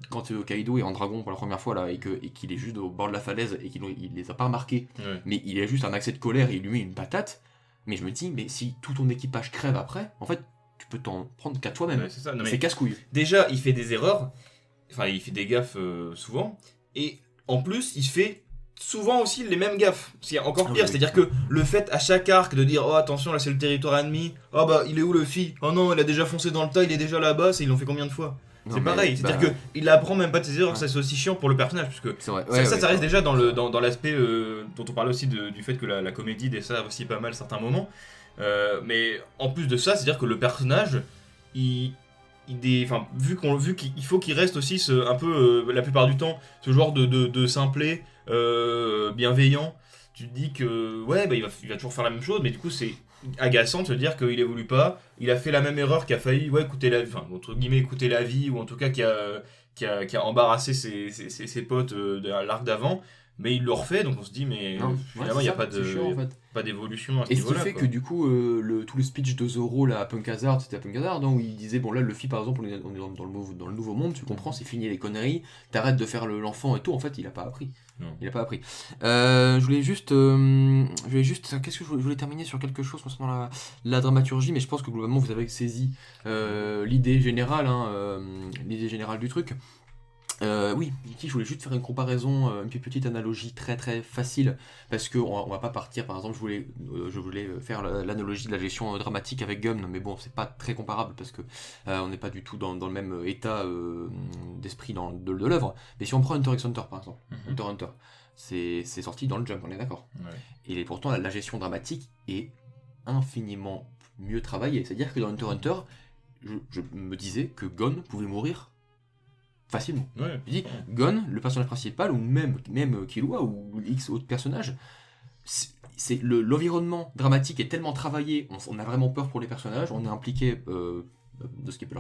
quand Kaido est en dragon pour la première fois là, et qu'il est juste au bord de la falaise et qu'il les a pas remarqués, Ouais. mais il a juste un accès de colère et il lui met une patate. Mais je me dis, mais si tout ton équipage crève après, en fait, tu peux t'en prendre qu'à toi-même. Ouais, c'est ça. Non, mais C'est casse-couille. déjà, il fait des erreurs, enfin, il fait des gaffes souvent, et en plus, il fait souvent aussi les mêmes gaffes. C'est encore Ah pire, oui. c'est-à-dire que le fait à chaque arc de dire oh attention, là c'est le territoire ennemi, oh bah il est où Luffy, oh non, il a déjà foncé dans le tas, il est déjà là-bas, ils l'ont fait combien de fois? Non, C'est mais, pareil, c'est-à-dire qu'il apprend même pas de ses erreurs, Ouais. ça c'est aussi chiant pour le personnage, parce que c'est vrai. ça reste déjà dans l'aspect dont on parlait aussi du fait que la comédie dessert aussi pas mal certains moments. Mais en plus de ça, c'est-à-dire que le personnage, vu qu'il faut qu'il reste aussi un peu, la plupart du temps, ce genre de simplet, bienveillant, tu te dis que ouais, il va toujours faire la même chose, mais du coup c'est agaçant de se dire qu'il évolue pas, il a fait la même erreur, qui a failli entre guillemets écouter la vie, ou en tout cas qui a embarrassé ses potes de l'arc d'avant, mais il le refait, donc on se dit mais Non, finalement il n'y a pas c'est chiant, en fait. pas d'évolution à ce Et ce qui niveau-là. fait quoi. que du coup, tout le speech de Zoro là, à Punk Hazard, c'était à Punk Hazard, où il disait, bon là, Luffy par exemple, on est dans le nouveau monde, tu comprends, c'est fini les conneries, t'arrêtes de faire l'enfant et tout, en fait, il a pas appris. Non. Il a pas appris. Je voulais juste, qu'est-ce que je voulais terminer sur quelque chose concernant la dramaturgie, mais je pense que globalement vous avez saisi l'idée générale, l'idée générale du truc. Oui, ici je voulais juste faire une comparaison, une petite analogie très très facile, parce que on va pas partir, par exemple, je voulais faire l'analogie de la gestion dramatique avec Gum, mais bon, c'est pas très comparable parce que on n'est pas du tout dans le même état d'esprit de l'œuvre. Mais si on prend Hunter x Hunter par exemple, Mhm. Hunter, c'est sorti dans le Jump, on est d'accord. Ouais. Et pourtant la gestion dramatique est infiniment mieux travaillée. C'est-à-dire que dans Hunter x Hunter, je me disais que Gon pouvait mourir facilement. Ouais. Je dis, Gon, le personnage principal, ou même Killua, ou X autres personnages, c'est l'environnement dramatique est tellement travaillé, on a vraiment peur pour les personnages, on est impliqué de ce qui peut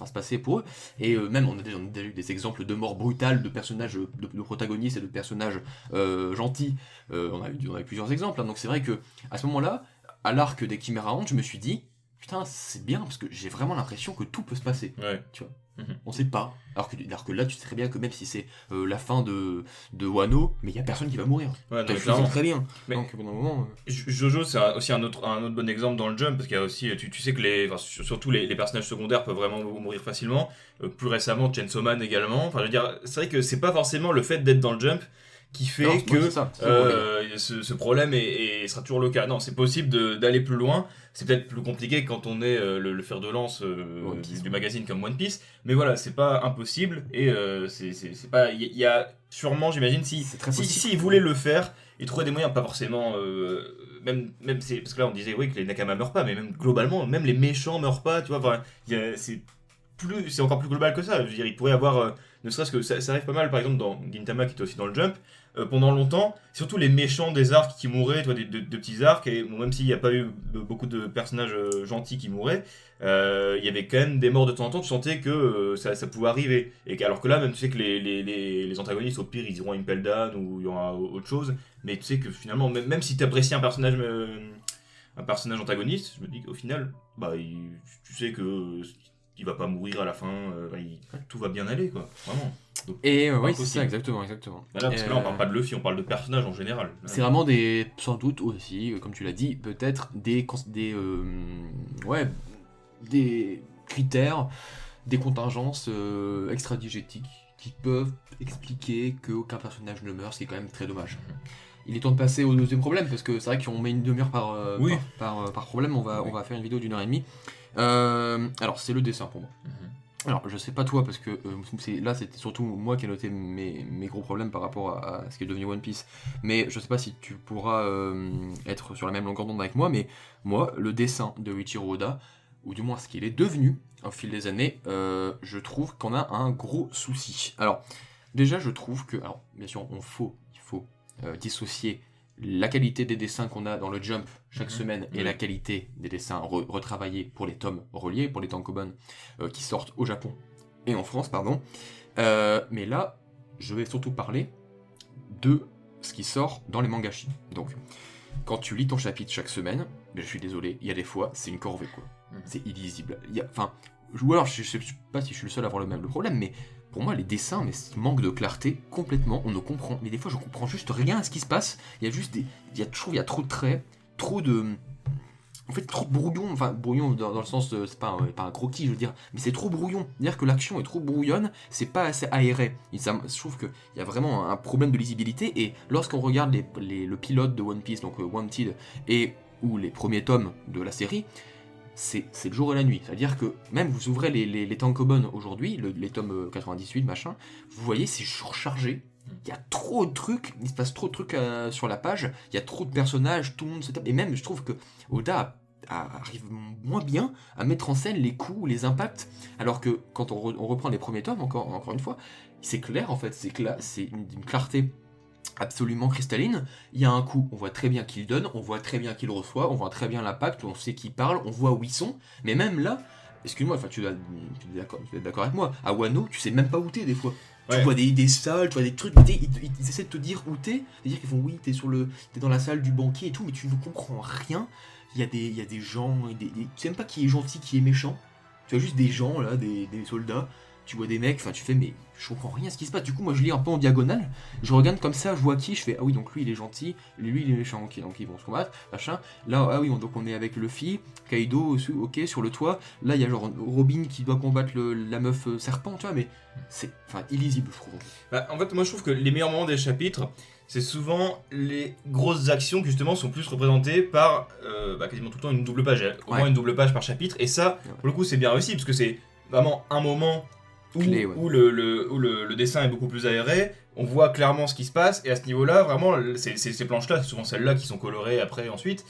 se passer pour eux, et même on a déjà eu des exemples de morts brutales de personnages, de protagonistes et de personnages gentils, on a eu plusieurs exemples, hein. Donc c'est vrai que à ce moment-là, à l'arc des Chimera Ant, je me suis dit, putain, c'est bien parce que j'ai vraiment l'impression que tout peut se passer. Ouais. Tu vois. Mhm. On sait pas. Alors que là, tu sais très bien que même si c'est la fin de Wano, mais il y a personne qui va mourir. Ouais, non, Tu mais sais clairement. très bien. Mais- Donc, pendant un moment. Jojo, c'est aussi un autre bon exemple dans le jump, parce qu'il y a aussi, tu sais que surtout les personnages secondaires peuvent vraiment mourir facilement. Plus récemment, Chainsaw Man également. Enfin, je veux dire, c'est vrai que c'est pas forcément le fait d'être dans le jump qui fait Non, que c'est ça, c'est ça, ce problème sera toujours le cas. Non, c'est possible d'aller plus loin. C'est peut-être plus compliqué quand on est le fer de lance du magazine comme One Piece, mais voilà, c'est pas impossible et c'est pas. Il y a sûrement, j'imagine, si ils voulaient le faire, ils trouveraient des moyens, pas forcément. Même c'est parce que là on disait oui que les Nakama meurent pas, mais même globalement, même les méchants meurent pas, tu vois. Enfin, c'est encore plus global que ça. Je veux dire, il pourrait avoir, ne serait-ce que ça arrive pas mal, par exemple dans Gintama qui était aussi dans le jump. Pendant longtemps, surtout les méchants des arcs qui mouraient, toi, de petits arcs, et bon, même s'il n'y a pas eu beaucoup de personnages gentils qui mouraient, il y avait quand même des morts de temps en temps, tu sentais que ça pouvait arriver. Alors que là, même tu sais que les antagonistes, au pire, ils iront à Impel Down ou il y aura autre chose, mais tu sais que finalement, même si tu apprécies un personnage antagoniste, je me dis qu'au final, bah, tu sais que il va pas mourir à la fin, tout va bien aller, quoi, vraiment. Donc, et oui, c'est ça, exactement. Bah là, parce que là, on parle pas de Luffy, on parle de personnages en général. C'est vraiment sans doute aussi, comme tu l'as dit, peut-être des critères, des contingences extra-diégétiques qui peuvent expliquer qu'aucun personnage ne meurt, ce qui est quand même très dommage. Il est temps de passer au deuxième problème, parce que c'est vrai qu'on met une demi-heure par problème, on va faire une vidéo d'1 heure et demie. Alors, c'est le dessin pour moi. Alors, je sais pas toi, parce que là, c'était surtout moi qui ai noté mes gros problèmes par rapport à ce qui est devenu One Piece. Mais je sais pas si tu pourras être sur la même longueur d'onde avec moi, mais moi, le dessin de Eiichiro Oda, ou du moins ce qu'il est devenu au fil des années, je trouve qu'on a un gros souci. Alors, déjà, je trouve que, alors, bien sûr, il faut dissocier la qualité des dessins qu'on a dans le Jump chaque semaine et la qualité des dessins retravaillés pour les tomes reliés, pour les tankobon qui sortent au Japon et en France, pardon. Mais là, je vais surtout parler de ce qui sort dans les mangashi. Donc, quand tu lis ton chapitre chaque semaine, je suis désolé, il y a des fois, c'est une corvée, quoi. C'est illisible. Ou alors, je sais pas si je suis le seul à avoir le problème, mais pour moi, les dessins, mais manquent de clarté complètement. On ne comprend, mais des fois, je comprends juste rien à ce qui se passe. Il y a juste il y a trop de traits, trop de brouillon. Enfin, brouillon dans le sens, c'est pas un croquis, je veux dire, mais c'est trop brouillon. C'est-à-dire que l'action est trop brouillonne, c'est pas assez aéré. Je trouve qu'il y a vraiment un problème de lisibilité. Et lorsqu'on regarde le pilote de One Piece, donc Wanted, ou les premiers tomes de la série, c'est le jour et la nuit. C'est-à-dire que même vous ouvrez les tankobon aujourd'hui, les tomes 98, machin, vous voyez, c'est surchargé. Il y a trop de trucs, il se passe trop de trucs sur la page, il y a trop de personnages, tout le monde se tape. Et même, je trouve que Oda arrive moins bien à mettre en scène les coups, les impacts, alors que quand on reprend les premiers tomes, encore une fois, c'est clair en fait, c'est une clarté absolument cristalline. Il y a un coup, on voit très bien qui le donne, on voit très bien qui le reçoit, on voit très bien l'impact, on sait qui parle, on voit où ils sont, mais même là, excuse-moi, enfin tu es d'accord avec moi, à Wano, tu sais même pas où t'es des fois. Ouais. Tu vois des salles, tu vois des trucs, ils essaient de te dire où t'es, c'est-à-dire qu'ils font oui, t'es dans la salle du banquier et tout, mais tu ne comprends rien. Il y a des gens, tu sais même pas qui est gentil, qui est méchant, tu vois juste des gens là, des soldats. Tu vois des mecs, enfin tu fais mais je comprends rien à ce qui se passe. Du coup moi je lis un peu en diagonale, je regarde comme ça, je vois qui, je fais ah oui donc lui il est gentil, lui il est méchant, ok donc ils vont se combattre, machin. Là ah oui donc on est avec Luffy, Kaido, ok sur le toit, là il y a genre Robin qui doit combattre la meuf serpent, tu vois, mais c'est illisible je trouve. Bah, en fait moi je trouve que les meilleurs moments des chapitres, c'est souvent les grosses actions qui justement sont plus représentées par quasiment tout le temps une double page, au moins une double page par chapitre, et ça pour le coup c'est bien réussi parce que c'est vraiment un moment où le dessin est beaucoup plus aéré, on voit clairement ce qui se passe, et à ce niveau-là, vraiment, ces planches-là, c'est souvent celles-là qui sont colorées après ensuite,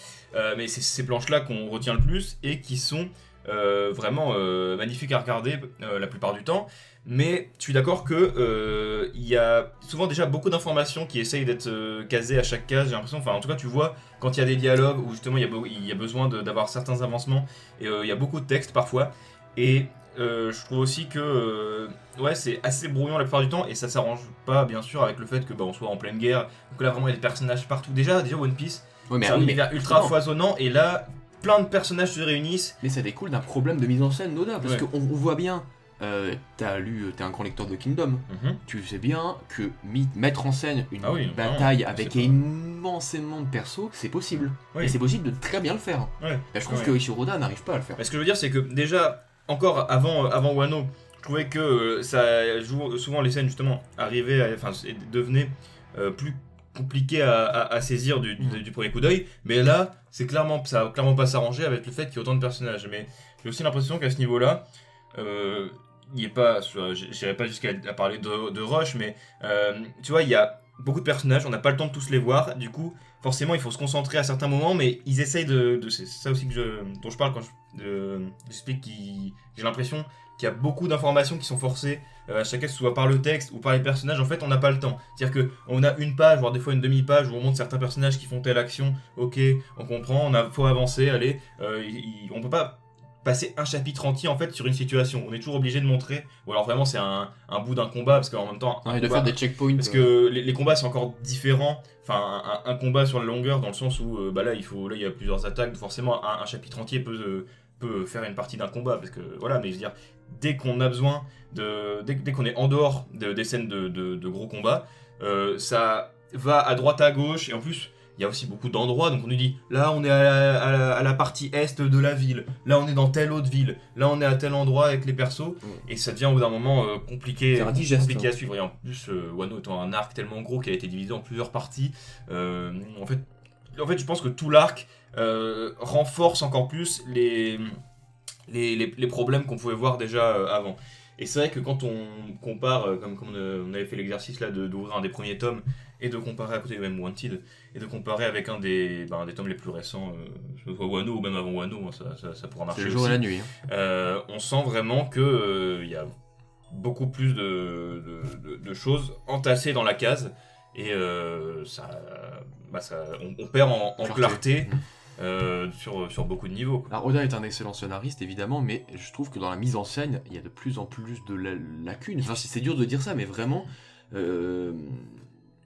mais c'est ces planches-là qu'on retient le plus, et qui sont vraiment magnifiques à regarder la plupart du temps, mais je suis d'accord que il y a souvent déjà beaucoup d'informations qui essayent d'être casées à chaque case, j'ai l'impression, enfin en tout cas tu vois, quand il y a des dialogues, où justement il y a besoin d'avoir certains avancements, et il y a beaucoup de texte parfois, et je trouve aussi que c'est assez brouillon la plupart du temps et ça s'arrange pas bien sûr avec le fait que on soit en pleine guerre, donc là vraiment il y a des personnages partout. Déjà One Piece, c'est un univers ultra foisonnant et là plein de personnages se réunissent. Mais ça découle d'un problème de mise en scène d'Oda, parce Ouais. qu'on voit bien, t'es un grand lecteur de Kingdom, tu sais bien que mettre en scène une bataille avec immensément de persos, c'est possible. Oui. Et c'est possible de très bien le faire. Ouais. Et je trouve que Eiichiro Oda n'arrive pas à le faire. Mais ce que je veux dire, c'est que déjà, encore avant Wano, je trouvais que souvent les scènes justement devenaient plus compliquées à saisir du premier coup d'œil. Mais là, ça va clairement pas s'arranger avec le fait qu'il y ait autant de personnages. Mais j'ai aussi l'impression qu'à ce niveau-là, il est pas, j'irai pas jusqu'à parler de rush, mais tu vois, il y a beaucoup de personnages, on n'a pas le temps de tous les voir, du coup, forcément, il faut se concentrer à certains moments, mais ils essayent c'est ça aussi dont je parle quand j'explique j'ai l'impression qu'il y a beaucoup d'informations qui sont forcées à chacun, que ce soit par le texte ou par les personnages. En fait, on n'a pas le temps. C'est-à-dire qu'on a une page, voire des fois une demi-page, où on montre certains personnages qui font telle action, ok, on comprend, faut avancer, allez, on peut pas passer un chapitre entier en fait sur une situation. On est toujours obligé de montrer, ou alors vraiment c'est un bout d'un combat, parce qu'en même temps... de faire des checkpoints. Parce que les combats c'est encore différent, enfin un combat sur la longueur, dans le sens où là il y a plusieurs attaques, forcément un chapitre entier peut faire une partie d'un combat, parce que voilà, mais je veux dire, dès qu'on a besoin dès qu'on est en dehors des scènes de gros combats, ça va à droite à gauche, et en plus il y a aussi beaucoup d'endroits, donc on nous dit là on est à la partie est de la ville, là on est dans telle autre ville, là on est à tel endroit avec les persos, et ça devient au bout d'un moment compliqué à suivre. Et en plus, Wano étant un arc tellement gros qui a été divisé en plusieurs parties, en fait je pense que tout l'arc renforce encore plus les problèmes qu'on pouvait voir déjà avant. Et c'est vrai que quand on compare, comme on avait fait l'exercice là d'ouvrir un des premiers tomes, et de comparer à côté même Wanted, et de comparer avec un des tomes les plus récents, que ce soit Wano ou même avant Wano, ça pourra marcher aussi. C'est le jour et la nuit. On sent vraiment que y a beaucoup plus de choses entassées dans la case, et on perd en clarté. Sur beaucoup de niveaux. Alors Oda est un excellent scénariste évidemment, mais je trouve que dans la mise en scène, il y a de plus en plus de lacunes. Enfin, c'est dur de dire ça, mais vraiment, je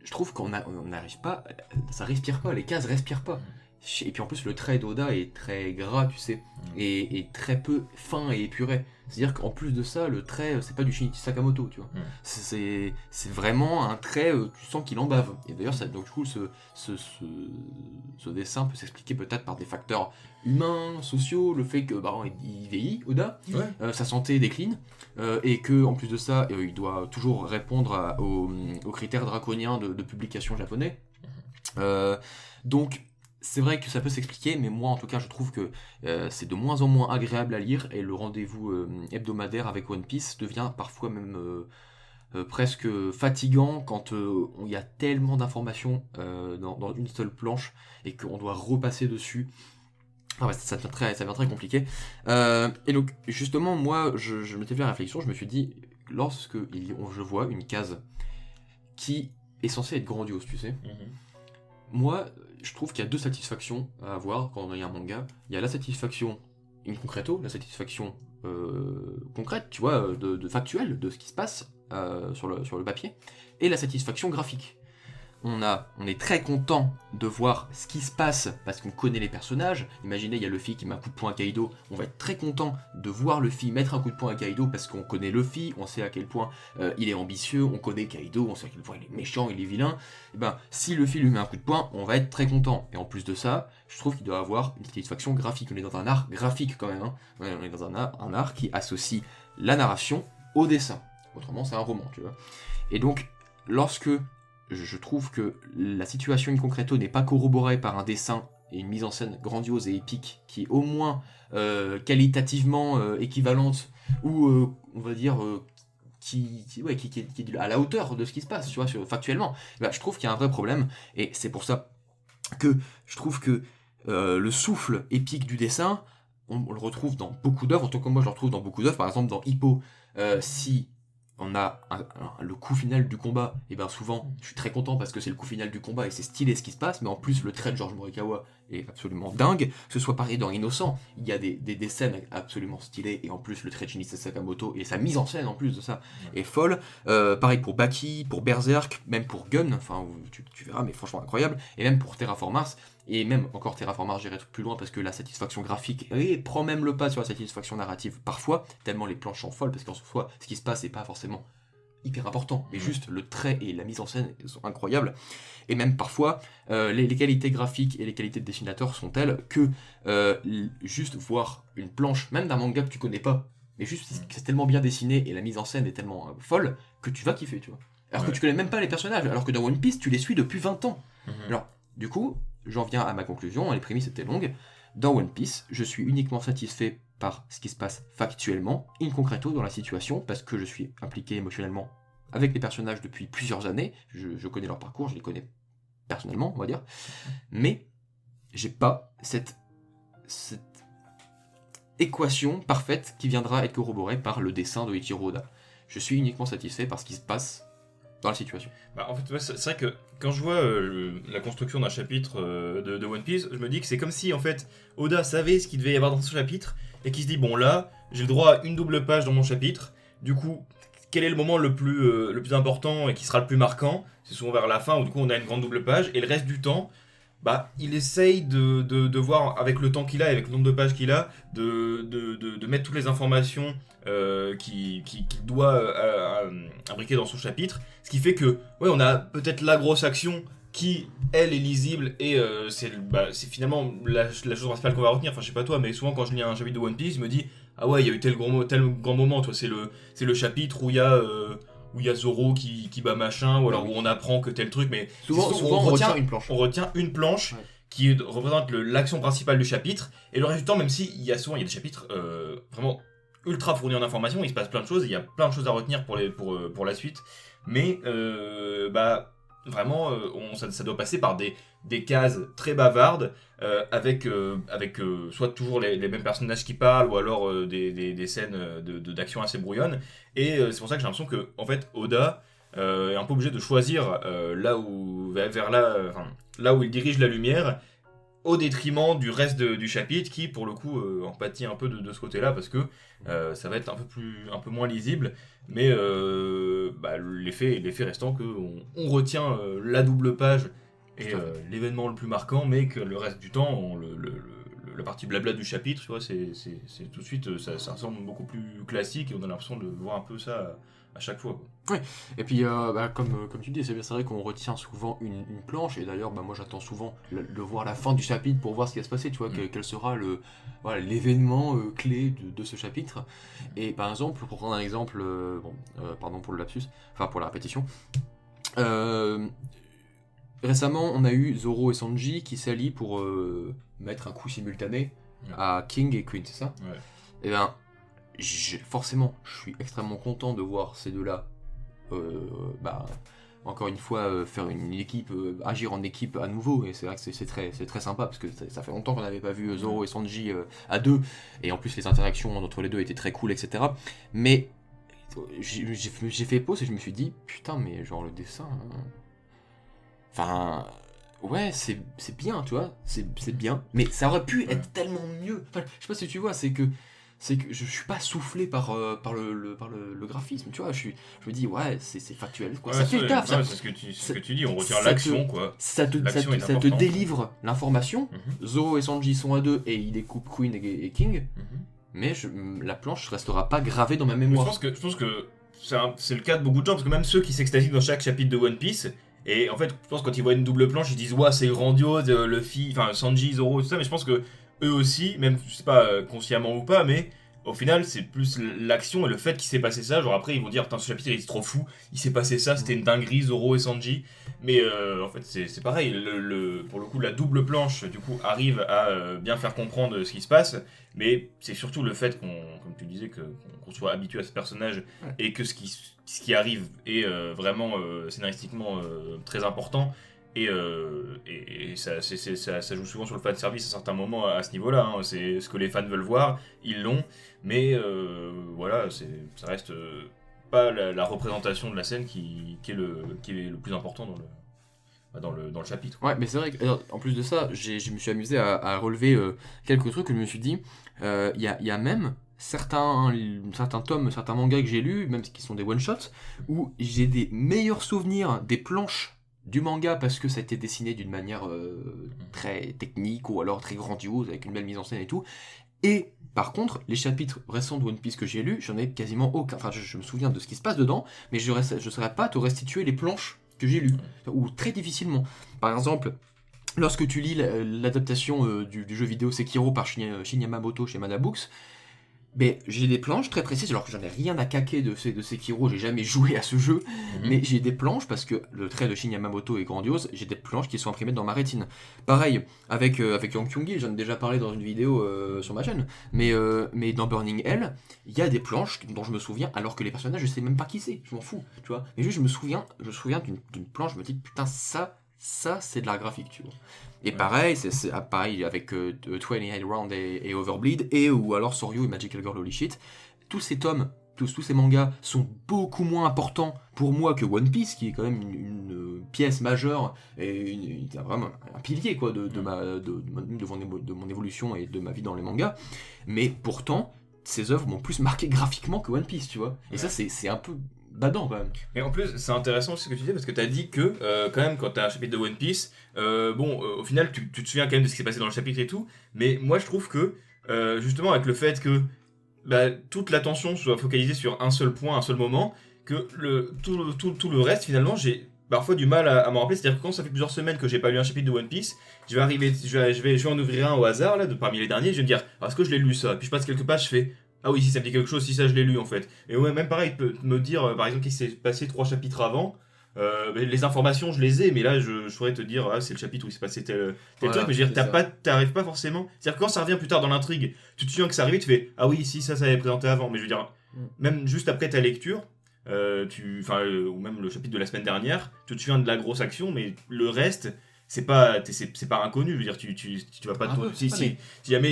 trouve qu'on n'arrive pas, ça respire pas, les cases respirent pas. Et puis en plus, le trait d'Oda est très gras, tu sais, et très peu fin et épuré. C'est-à-dire qu'en plus de ça, le trait, c'est pas du Shinichi Sakamoto, tu vois. C'est vraiment un trait, tu sens qu'il en bave. Et d'ailleurs, donc du coup, ce dessin peut s'expliquer peut-être par des facteurs humains, sociaux, le fait que il vieillit, Oda, sa santé décline, et que en plus de ça, il doit toujours répondre aux critères draconiens de publication japonais. Donc c'est vrai que ça peut s'expliquer, mais moi en tout cas je trouve que c'est de moins en moins agréable à lire, et le rendez-vous hebdomadaire avec One Piece devient parfois même presque fatigant quand il y a tellement d'informations dans une seule planche et qu'on doit repasser dessus. Ça devient très compliqué. Et donc justement moi je m'étais fait la réflexion, je me suis dit, lorsque je vois une case qui est censée être grandiose, tu sais, moi je trouve qu'il y a deux satisfactions à avoir quand on a un manga. Il y a la satisfaction in concreto, la satisfaction concrète, tu vois, de factuel, de ce qui se passe sur le papier, et la satisfaction graphique. On est très content de voir ce qui se passe parce qu'on connaît les personnages. Imaginez, il y a Luffy qui met un coup de poing à Kaido. On va être très content de voir Luffy mettre un coup de poing à Kaido parce qu'on connaît Luffy, on sait à quel point il est ambitieux, on connaît Kaido, on sait à quel point il est méchant, il est vilain. Et ben, si Luffy lui met un coup de poing, on va être très content. Et en plus de ça, je trouve qu'il doit avoir une satisfaction graphique. On est dans un art graphique quand même. On est dans un art qui associe la narration au dessin. Autrement, c'est un roman, tu vois. Et donc, lorsque je trouve que la situation in concreto n'est pas corroborée par un dessin et une mise en scène grandiose et épique qui est au moins qualitativement équivalente, ou on va dire qui est à la hauteur de ce qui se passe, tu vois, factuellement, je trouve qu'il y a un vrai problème, et c'est pour ça que je trouve que le souffle épique du dessin, on le retrouve dans beaucoup d'œuvres, en tout cas moi je le retrouve dans beaucoup d'œuvres. Par exemple dans Hippo, si on a le coup final du combat, et bien souvent je suis très content parce que c'est le coup final du combat et c'est stylé ce qui se passe, mais en plus le trait de George Morikawa est absolument dingue, que ce soit pareil dans Innocent, il y a des scènes absolument stylées, et en plus le trait de Shinichi Sakamoto, et sa mise en scène en plus de ça, est folle. Pareil pour Baki, pour Berserk, même pour Gun, enfin tu verras, mais franchement incroyable, et même pour Terraform Mars, et même encore Terraform Mars, j'irai plus loin parce que la satisfaction graphique prend même le pas sur la satisfaction narrative parfois, tellement les planches sont folles, parce qu'en soi, ce qui se passe n'est pas forcément hyper important, mais juste le trait et la mise en scène sont incroyables, et même parfois les qualités graphiques et les qualités de dessinateur sont telles que juste voir une planche, même d'un manga que tu connais pas, mais juste c'est tellement bien dessiné et la mise en scène est tellement folle que tu vas kiffer, tu vois. Alors que tu connais même pas les personnages, alors que dans One Piece tu les suis depuis 20 ans. Alors du coup, j'en viens à ma conclusion, les prémices étaient longues. Dans One Piece, je suis uniquement satisfait par ce qui se passe factuellement, in concreto dans la situation, parce que je suis impliqué émotionnellement avec les personnages depuis plusieurs années, je connais leur parcours, je les connais personnellement, on va dire, mais j'ai pas cette équation parfaite qui viendra être corroborée par le dessin de Eiichiro Oda. Je suis uniquement satisfait par ce qui se passe dans la situation. Bah, en fait, ouais, c'est vrai que quand je vois la construction d'un chapitre de One Piece, je me dis que c'est comme si en fait Oda savait ce qu'il devait y avoir dans ce chapitre et qu'il se dit bon là, j'ai le droit à une double page dans mon chapitre. Du coup, quel est le moment le plus important et qui sera le plus marquant? C'est souvent vers la fin où du coup on a une grande double page et le reste du temps, bah il essaye de voir avec le temps qu'il a, et avec le nombre de pages qu'il a, de mettre toutes les informations qu'il doit imbriquer dans son chapitre, ce qui fait que ouais, on a peut-être la grosse action qui elle est lisible et c'est finalement la chose principale qu'on va retenir. Enfin je sais pas toi, mais souvent quand je lis un chapitre de One Piece, je me dis ah ouais, il y a eu tel grand moment, toi c'est le chapitre où il y a Zoro qui bat machin, ou alors où on apprend que tel truc, mais souvent on retient une planche. On retient une planche qui représente l'action principale du chapitre, et le reste du temps, même si il y a des chapitres vraiment ultra fournis en informations, il se passe plein de choses, il y a plein de choses à retenir pour la suite, mais vraiment ça doit passer par des cases très bavardes avec soit toujours les mêmes personnages qui parlent, ou alors des scènes d'action assez brouillonnes, et c'est pour ça que j'ai l'impression que en fait Oda est un peu obligé de choisir là où il dirige la lumière, au détriment du reste du chapitre qui pour le coup en pâtit un peu de ce côté là, parce que ça va être un peu moins lisible, mais l'effet restant que on retient la double page et l'événement le plus marquant, mais que le reste du temps la partie blabla du chapitre, tu vois, c'est tout de suite ça ressemble beaucoup plus classique, et on a l'impression de voir un peu ça à chaque fois, quoi. Oui, et puis comme tu dis, c'est vrai qu'on retient souvent une planche, et d'ailleurs moi j'attends souvent de voir la fin du chapitre pour voir ce qui va se passer, tu vois, quel sera l'événement clé de ce chapitre. Et par exemple, pour prendre un exemple, pardon pour le lapsus, enfin pour la répétition, récemment on a eu Zoro et Sanji qui s'allient pour mettre un coup simultané à King et Queen, c'est ça? Ouais. Et bien, forcément, je suis extrêmement content de voir ces deux-là, encore une fois, faire une équipe, agir en équipe à nouveau, et c'est vrai que c'est très sympa, parce que ça fait longtemps qu'on n'avait pas vu Zoro et Sanji à deux, et en plus les interactions entre les deux étaient très cool, etc. Mais j'ai fait pause et je me suis dit, putain, mais genre le dessin... Enfin... Ouais, c'est bien, tu vois, c'est bien, mais ça aurait pu être tellement mieux. Enfin, je sais pas si tu vois, c'est que je suis pas soufflé par le graphisme, tu vois, je me dis ouais, c'est factuel, quoi. Ça fait le taf, c'est ce que tu dis, on retient l'action, quoi. Ça te délivre l'information. Zoro et Sanji sont à deux et ils découpent Queen et King, mais la planche restera pas gravée dans ma mémoire. Je pense que c'est le cas de beaucoup de gens, parce que même ceux qui s'extasient dans chaque chapitre de One Piece, et en fait, je pense que quand ils voient une double planche, ils disent ouais, c'est grandiose, Sanji, Zoro, tout ça, mais je pense que eux aussi, même je sais pas consciemment ou pas, mais au final c'est plus l'action et le fait qu'il s'est passé ça. Genre après ils vont dire putain, ce chapitre il est trop fou, il s'est passé ça, c'était une dinguerie, Zoro et Sanji, mais en fait c'est pareil, pour le coup la double planche du coup arrive à bien faire comprendre ce qui se passe, mais c'est surtout le fait comme tu disais, qu'on soit habitué à ce personnage, et que ce qui arrive est vraiment scénaristiquement très important. Et ça joue souvent sur le fan service à certains moments à ce niveau-là, hein. C'est ce que les fans veulent voir, ils l'ont, mais voilà, ça reste pas la représentation de la scène qui est le plus important dans le chapitre. Ouais, mais c'est vrai que, en plus de ça, je me suis amusé à relever quelques trucs que je me suis dit. Il y a même certains tomes, certains mangas que j'ai lus, même qui sont des one-shots, où j'ai des meilleurs souvenirs des planches du manga parce que ça a été dessiné d'une manière très technique ou alors très grandiose, avec une belle mise en scène et tout. Et par contre, les chapitres récents de One Piece que j'ai lus, j'en ai quasiment aucun. Enfin, je me souviens de ce qui se passe dedans, mais je ne saurais pas te restituer les planches que j'ai lues, ou très difficilement. Par exemple, lorsque tu lis l'adaptation du jeu vidéo Sekiro par Shinya Yamamoto chez Mana Books, ben, j'ai des planches très précises, alors que j'en ai rien à caquer de Sekiro, j'ai jamais joué à ce jeu, mais j'ai des planches, parce que le trait de Shinya Yamamoto est grandiose, j'ai des planches qui sont imprimées dans ma rétine. Pareil, avec Yang Kyung-gi, j'en ai déjà parlé dans une vidéo sur ma chaîne, mais dans Burning Hell, il y a des planches dont je me souviens, alors que les personnages, je sais même pas qui c'est, je m'en fous, tu vois. Mais juste, je me souviens d'une planche, je me dis, putain, ça c'est de l'art graphique, tu vois. Et pareil, c'est pareil avec 28 Round et Overbleed, ou alors Soryu et Magical Girl Holy Shit. Tous ces tomes, tous ces mangas sont beaucoup moins importants pour moi que One Piece, qui est quand même une pièce majeure et vraiment un pilier quoi, de mon évolution et de ma vie dans les mangas. Mais pourtant, ces œuvres m'ont plus marqué graphiquement que One Piece, tu vois. Et ça, c'est un peu badant quand même. Mais en plus, c'est intéressant aussi ce que tu dis parce que tu as dit que quand même quand tu as un chapitre de One Piece, au final tu te souviens quand même de ce qui s'est passé dans le chapitre et tout, mais moi je trouve que justement avec le fait que toute l'attention soit focalisée sur un seul point, un seul moment, que tout le reste finalement j'ai parfois du mal à m'en rappeler, c'est-à-dire que quand ça fait plusieurs semaines que j'ai pas lu un chapitre de One Piece, je vais en ouvrir un au hasard là, parmi les derniers, je vais me dire est-ce que je l'ai lu ça, puis je passe quelques pages, je fais ah oui, si ça me dit quelque chose, si ça je l'ai lu en fait. Et ouais, même pareil, il peut me dire par exemple qu'il s'est passé 3 chapitres avant. Les informations je les ai, mais là je saurais te dire c'est le chapitre où il s'est passé tel truc, mais je veux dire t'arrives pas forcément. C'est-à-dire que quand ça revient plus tard dans l'intrigue, tu te souviens que ça arrive, tu fais ah oui, si ça avait présenté avant, mais je veux dire même juste après ta lecture, ou même le chapitre de la semaine dernière, tu te souviens de la grosse action, mais le reste c'est pas inconnu, je veux dire tu vas pas si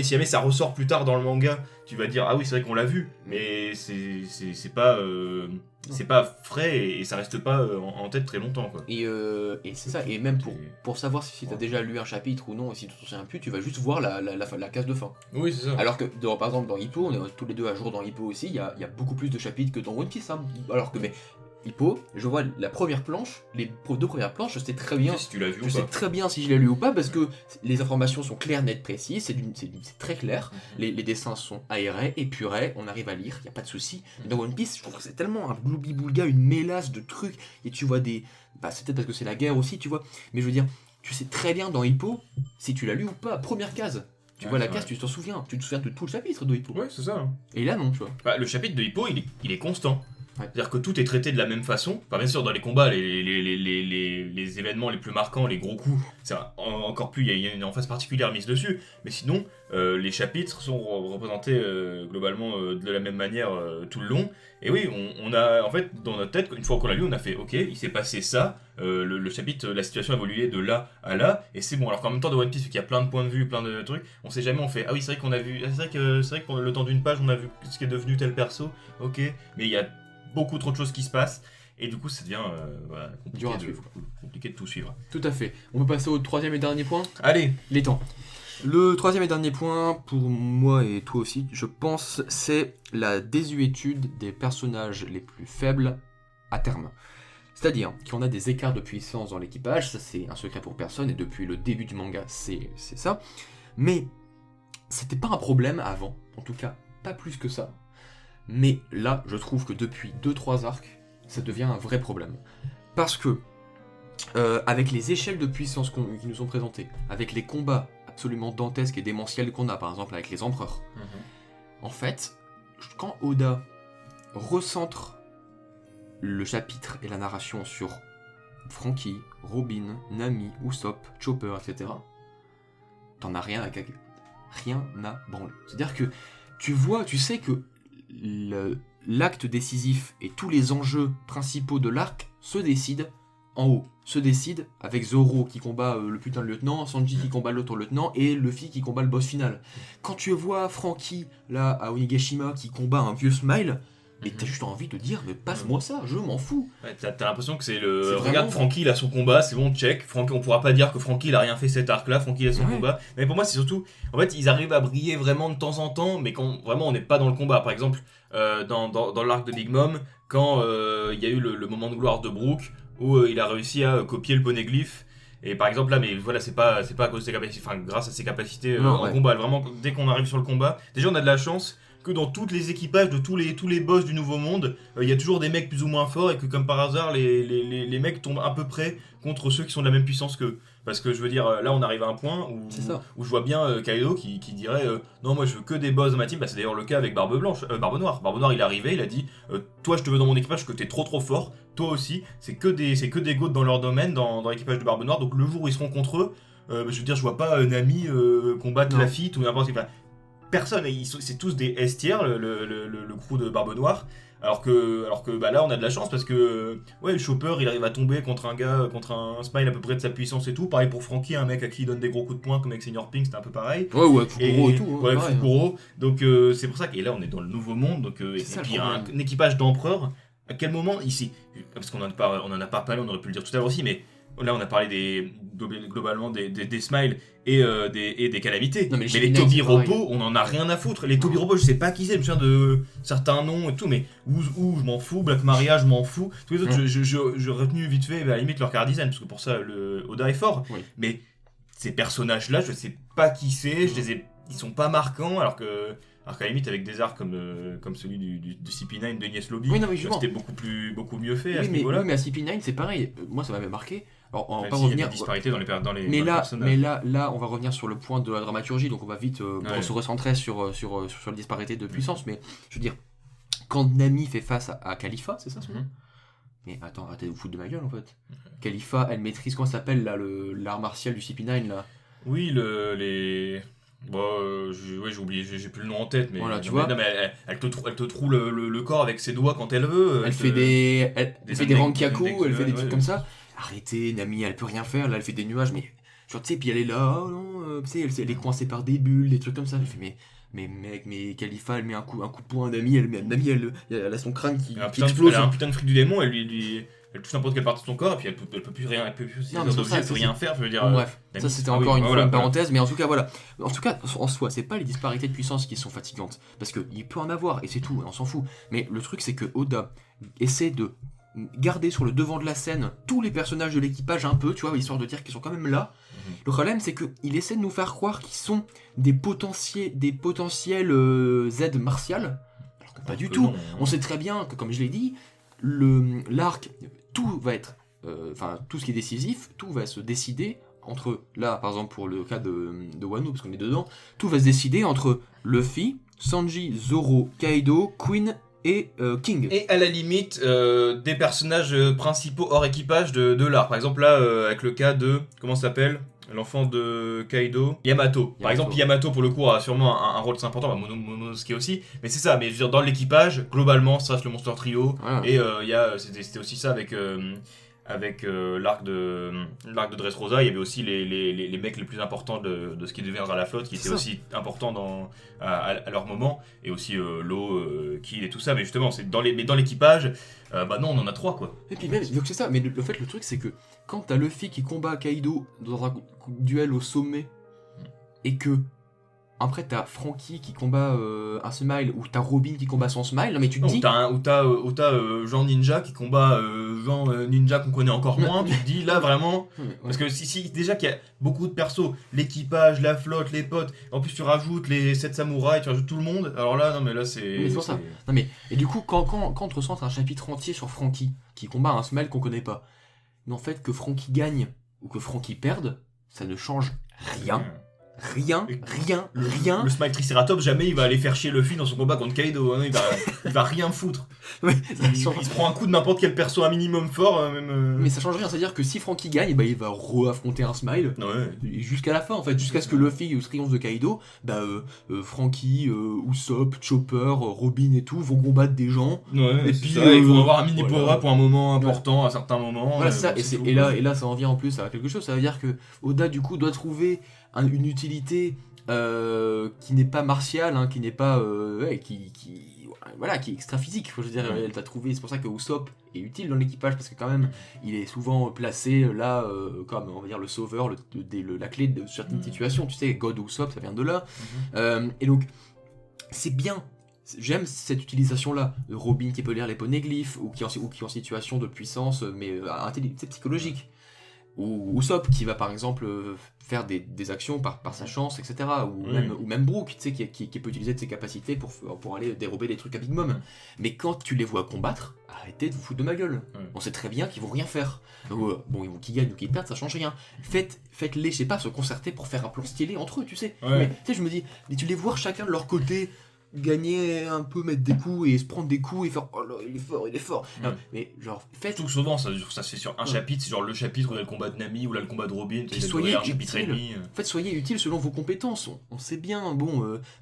jamais ça ressort plus tard dans le manga, tu vas dire ah oui c'est vrai qu'on l'a vu, mais c'est pas frais et ça reste pas en tête très longtemps quoi. Et c'est ça, et même pour savoir si t'as déjà lu un chapitre ou non, et si tu t'en souviens plus, tu vas juste voir la case de fin. Oui c'est ça. Alors que par exemple dans Hippo, on est tous les deux à jour dans Hippo aussi, il y a beaucoup plus de chapitres que dans One Piece, hein. Alors que Hippo, je vois la première planche, les 2 premières planches, je sais très bien si tu l'as vu je sais très bien si je l'ai lu ou pas, parce que les informations sont claires, nettes, précises, c'est très clair, les dessins sont aérés, épurés, on arrive à lire, il n'y a pas de souci. Dans One Piece, je trouve que c'est tellement un gloubi-boulga, une mélasse de trucs, et tu vois c'est peut-être parce que c'est la guerre aussi, tu vois, mais je veux dire, tu sais très bien dans Hippo, si tu l'as lu ou pas, première case. Tu vois la case, tu te souviens de tout le chapitre de Hippo. Ouais, c'est ça. Et là, non, tu vois. Le chapitre de Hippo, il est constant. Ouais. C'est-à-dire que tout est traité de la même façon. Enfin, bien sûr, dans les combats, les événements les plus marquants, les gros coups, c'est encore plus, il y a une emphase particulière mise dessus. Mais sinon, les chapitres sont représentés globalement de la même manière tout le long. Et oui, on a, en fait, dans notre tête, une fois qu'on l'a lu, on a fait, ok, il s'est passé ça, le chapitre, la situation a évolué de là à là, et c'est bon. Alors qu'en même temps, de One Piece, vu qu'il y a plein de points de vue, plein de trucs, on sait jamais, on fait, ah oui, c'est vrai qu'on a vu, c'est vrai que pendant le temps d'une page, on a vu ce qui est devenu tel perso, ok, mais il y a beaucoup trop de choses qui se passent, et du coup ça devient compliqué de tout suivre. Tout à fait. On peut passer au 3e et dernier point. Allez, les temps. Le 3e et dernier point, pour moi et toi aussi, je pense, c'est la désuétude des personnages les plus faibles à terme. C'est-à-dire qu'on a des écarts de puissance dans l'équipage, ça c'est un secret pour personne, et depuis le début du manga, c'est ça. Mais c'était pas un problème avant, en tout cas pas plus que ça. Mais là, je trouve que depuis 2-3 arcs, ça devient un vrai problème. Parce que, avec les échelles de puissance qui nous sont présentées, avec les combats absolument dantesques et démentiels qu'on a, par exemple avec les empereurs, en fait, quand Oda recentre le chapitre et la narration sur Franky, Robin, Nami, Usopp, Chopper, etc., t'en as rien à caguer. Rien à branler. C'est-à-dire que tu sais que l'acte décisif et tous les enjeux principaux de l'arc se décident en haut. Se décident avec Zoro qui combat le putain de lieutenant, Sanji qui combat l'autre lieutenant et Luffy qui combat le boss final. Quand tu vois Franky là à Onigashima qui combat un vieux Smile, et t'as juste envie de dire mais passe-moi ça, je m'en fous. Ouais, t'as l'impression que c'est C'est regarde, vraiment... Franky il a son combat, c'est bon, check. Franky, on pourra pas dire que Franky il a rien fait cet arc-là, Franky il a son combat. Mais pour moi, c'est surtout, en fait, ils arrivent à briller vraiment de temps en temps, mais quand vraiment on n'est pas dans le combat. Par exemple, dans l'arc de Big Mom, quand il y a eu le moment de gloire de Brook, où il a réussi à copier le poneglyph. Et par exemple là, mais voilà, c'est pas à cause de ses capacités, enfin grâce à ses capacités en combat. Vraiment, dès qu'on arrive sur le combat, déjà on a de la chance que dans tous les équipages de tous les boss du Nouveau Monde, il y a toujours des mecs plus ou moins forts et que comme par hasard, les mecs tombent à peu près contre ceux qui sont de la même puissance qu'eux. Parce que je veux dire, là on arrive à un point où je vois bien Kaido qui dirait non, moi je veux que des boss dans ma team. Bah, c'est d'ailleurs le cas avec Barbe Noire. Barbe Noire il est arrivé, il a dit toi je te veux dans mon équipage parce que t'es trop fort, toi aussi, c'est que des goats dans leur domaine, dans l'équipage de Barbe Noire. Donc le jour où ils seront contre eux, je veux dire, je vois pas Nami combattre Lafitte ou n'importe quoi. Personne, c'est tous des S-tier, le crew de Barbe Noire. Alors que bah là on a de la chance parce que ouais, Chopper il arrive à tomber contre un gars, contre un Smile à peu près de sa puissance et tout. Pareil pour Franky, un mec à qui il donne des gros coups de poing comme avec Senior Pink, c'était un peu pareil. Ouais, Fukuro et tout. Ouais, Fukuro. Donc c'est pour ça que là on est dans le Nouveau Monde. Donc, et puis il y a un équipage d'empereurs. À quel moment ici, parce qu'on en a pas parlé, on aurait pu le dire tout à l'heure aussi, mais là on a parlé globalement des Smiles et des calamités. Non, mais les Toby Ropo, on en a rien à foutre. Les Toby Ropo, je sais pas qui c'est, je me souviens de certains noms et tout, mais Ouzou, je m'en fous, Black Maria, je m'en fous. Tous les autres, j'ai retenu vite fait, à la limite, leur car design, parce que pour ça, le Oda est fort. Oui. Mais ces personnages-là, je sais pas qui c'est, ils sont pas marquants, alors qu'à la limite, avec des arcs comme celui du CP9 de Ines Lobby, c'était beaucoup mieux fait à ce niveau-là. Oui, mais à CP9, c'est pareil. Moi, ça m'avait marqué. Alors, on va pas revenir. Il y a des disparités dans les personnages. Mais là, on va revenir sur le point de la dramaturgie, donc on va vite se recentrer sur les disparités de puissance. Mais je veux dire, quand Nami fait face à Khalifa, c'est ça son nom ? Mais attends, arrêtez de vous foutre de ma gueule en fait. Khalifa, elle maîtrise, comment ça s'appelle là, l'art martial du CP9 là ? Oui, j'ai oublié, j'ai plus le nom en tête, mais voilà, tu vois. Mais elle te troue le corps avec ses doigts quand elle veut. Elle fait des rankiaku, elle fait des trucs comme ça. Arrêtez, Nami, elle peut rien faire, là elle fait des nuages, mais genre tu sais, puis elle est là, tu sais, elle est coincée par des bulles, des trucs comme ça. Elle fait mais mec, mais Khalifa, elle met un coup de poing à Nami, elle a son crâne qui explose. Elle a un putain de fric du démon, elle touche n'importe quelle partie de son corps et puis elle peut plus rien, elle peut rien faire, je veux dire. Bon, bref, ça c'était encore une parenthèse, mais en tout cas voilà. En tout cas, en soi, c'est pas les disparités de puissance qui sont fatigantes, parce qu'il peut en avoir et c'est tout, on s'en fout. Mais le truc c'est que Oda essaie de garder sur le devant de la scène tous les personnages de l'équipage un peu, tu vois, histoire de dire qu'ils sont quand même là. Le problème c'est qu'il essaie de nous faire croire qu'ils sont des potentiels Z martial, alors que pas du tout. On sait très bien que, comme je l'ai dit, l'arc, tout va être, tout ce qui est décisif, tout va se décider entre, là par exemple pour le cas de Wano, parce qu'on est dedans, tout va se décider entre Luffy, Sanji, Zoro, Kaido, Queen et King. Et à la limite, des personnages principaux hors équipage de l'arc. Par exemple là, avec le cas de, comment ça s'appelle ? L'enfant de Kaido, Yamato. Par exemple, Yamato pour le coup a sûrement un rôle très important, Momonosuke aussi, mais c'est ça, mais je veux dire, dans l'équipage, globalement, ça reste le Monster Trio, et c'était aussi ça avec l'arc de Dressrosa, il y avait aussi les mecs les plus importants de ce qui deviendra la flotte, qui étaient aussi importants à leur moment, et aussi Law, Kid et tout ça, mais justement, c'est dans l'équipage, non, on en a 3 quoi. Et puis même, donc c'est ça, mais le truc c'est que quand t'as Luffy qui combat Kaido dans un duel au sommet, et que après t'as Franky qui combat un Smile, ou t'as Robin qui combat son Smile, mais tu te dis... Ou t'as Jean Ninja qui combat Jean Ninja qu'on connaît encore moins, tu te dis là vraiment... Parce que si déjà qu'il y a beaucoup de persos, l'équipage, la flotte, les potes, en plus tu rajoutes les 7 samouraïs, tu rajoutes tout le monde, alors là, non mais là c'est... Mais c'est pour ça. Non mais, et du coup, quand on te recentre un chapitre entier sur Franky, qui combat un Smile qu'on connaît pas, mais en fait que Franky gagne, ou que Franky perde, ça ne change rien. Rien. Le Smile Triceratops, jamais il va aller faire chier Luffy dans son combat contre Kaido, hein, il va rien foutre. Ouais, il se prend un coup de n'importe quel perso un minimum fort, même... Mais ça change rien, c'est-à-dire que si Franky gagne, il va re-affronter un Smile, jusqu'à la fin en fait, jusqu'à ce que Luffy triomphe de Kaido, Franky, Usopp, Chopper, Robin et tout vont combattre des gens. Ouais, et puis ils vont avoir un mini power-up pour un moment important, à certains moments. Voilà, ça, et là ça en vient en plus à quelque chose, ça veut dire que Oda du coup doit trouver une utilité qui n'est pas martiale, hein, qui n'est pas voilà, qui est extra physique. Je veux dire, elle t'a trouvé, c'est pour ça que Usopp est utile dans l'équipage parce que quand même, il est souvent placé là comme on va dire le sauveur, la clé de certaines situations. Tu sais, God Usopp, ça vient de là. Et donc, c'est bien. J'aime cette utilisation-là. Robin qui peut lire les poneglyphes ou qui est en situation de puissance, mais psychologique. Ou Usopp qui va par exemple faire des actions par sa chance, etc. Ou même Brook, tu sais, qui peut utiliser de ses capacités pour aller dérober des trucs à Big Mom. Mais quand tu les vois combattre, arrêtez de vous foutre de ma gueule. On sait très bien qu'ils vont rien faire. Bon, qu'ils gagnent ou qu'ils perdent, ça change rien. Faites-les, je sais pas, se concerter pour faire un plan stylé entre eux, tu sais. Mais tu sais, je me dis, mais tu les vois chacun de leur côté gagner un peu, mettre des coups et se prendre des coups et faire oh là il est fort. Non, mais genre faites tout souvent ça se fait sur un chapitre, c'est genre le chapitre où il y a le combat de Nami ou là le combat de Robin, soyez un chapitre et demi. En fait soyez utile selon vos compétences, on sait bien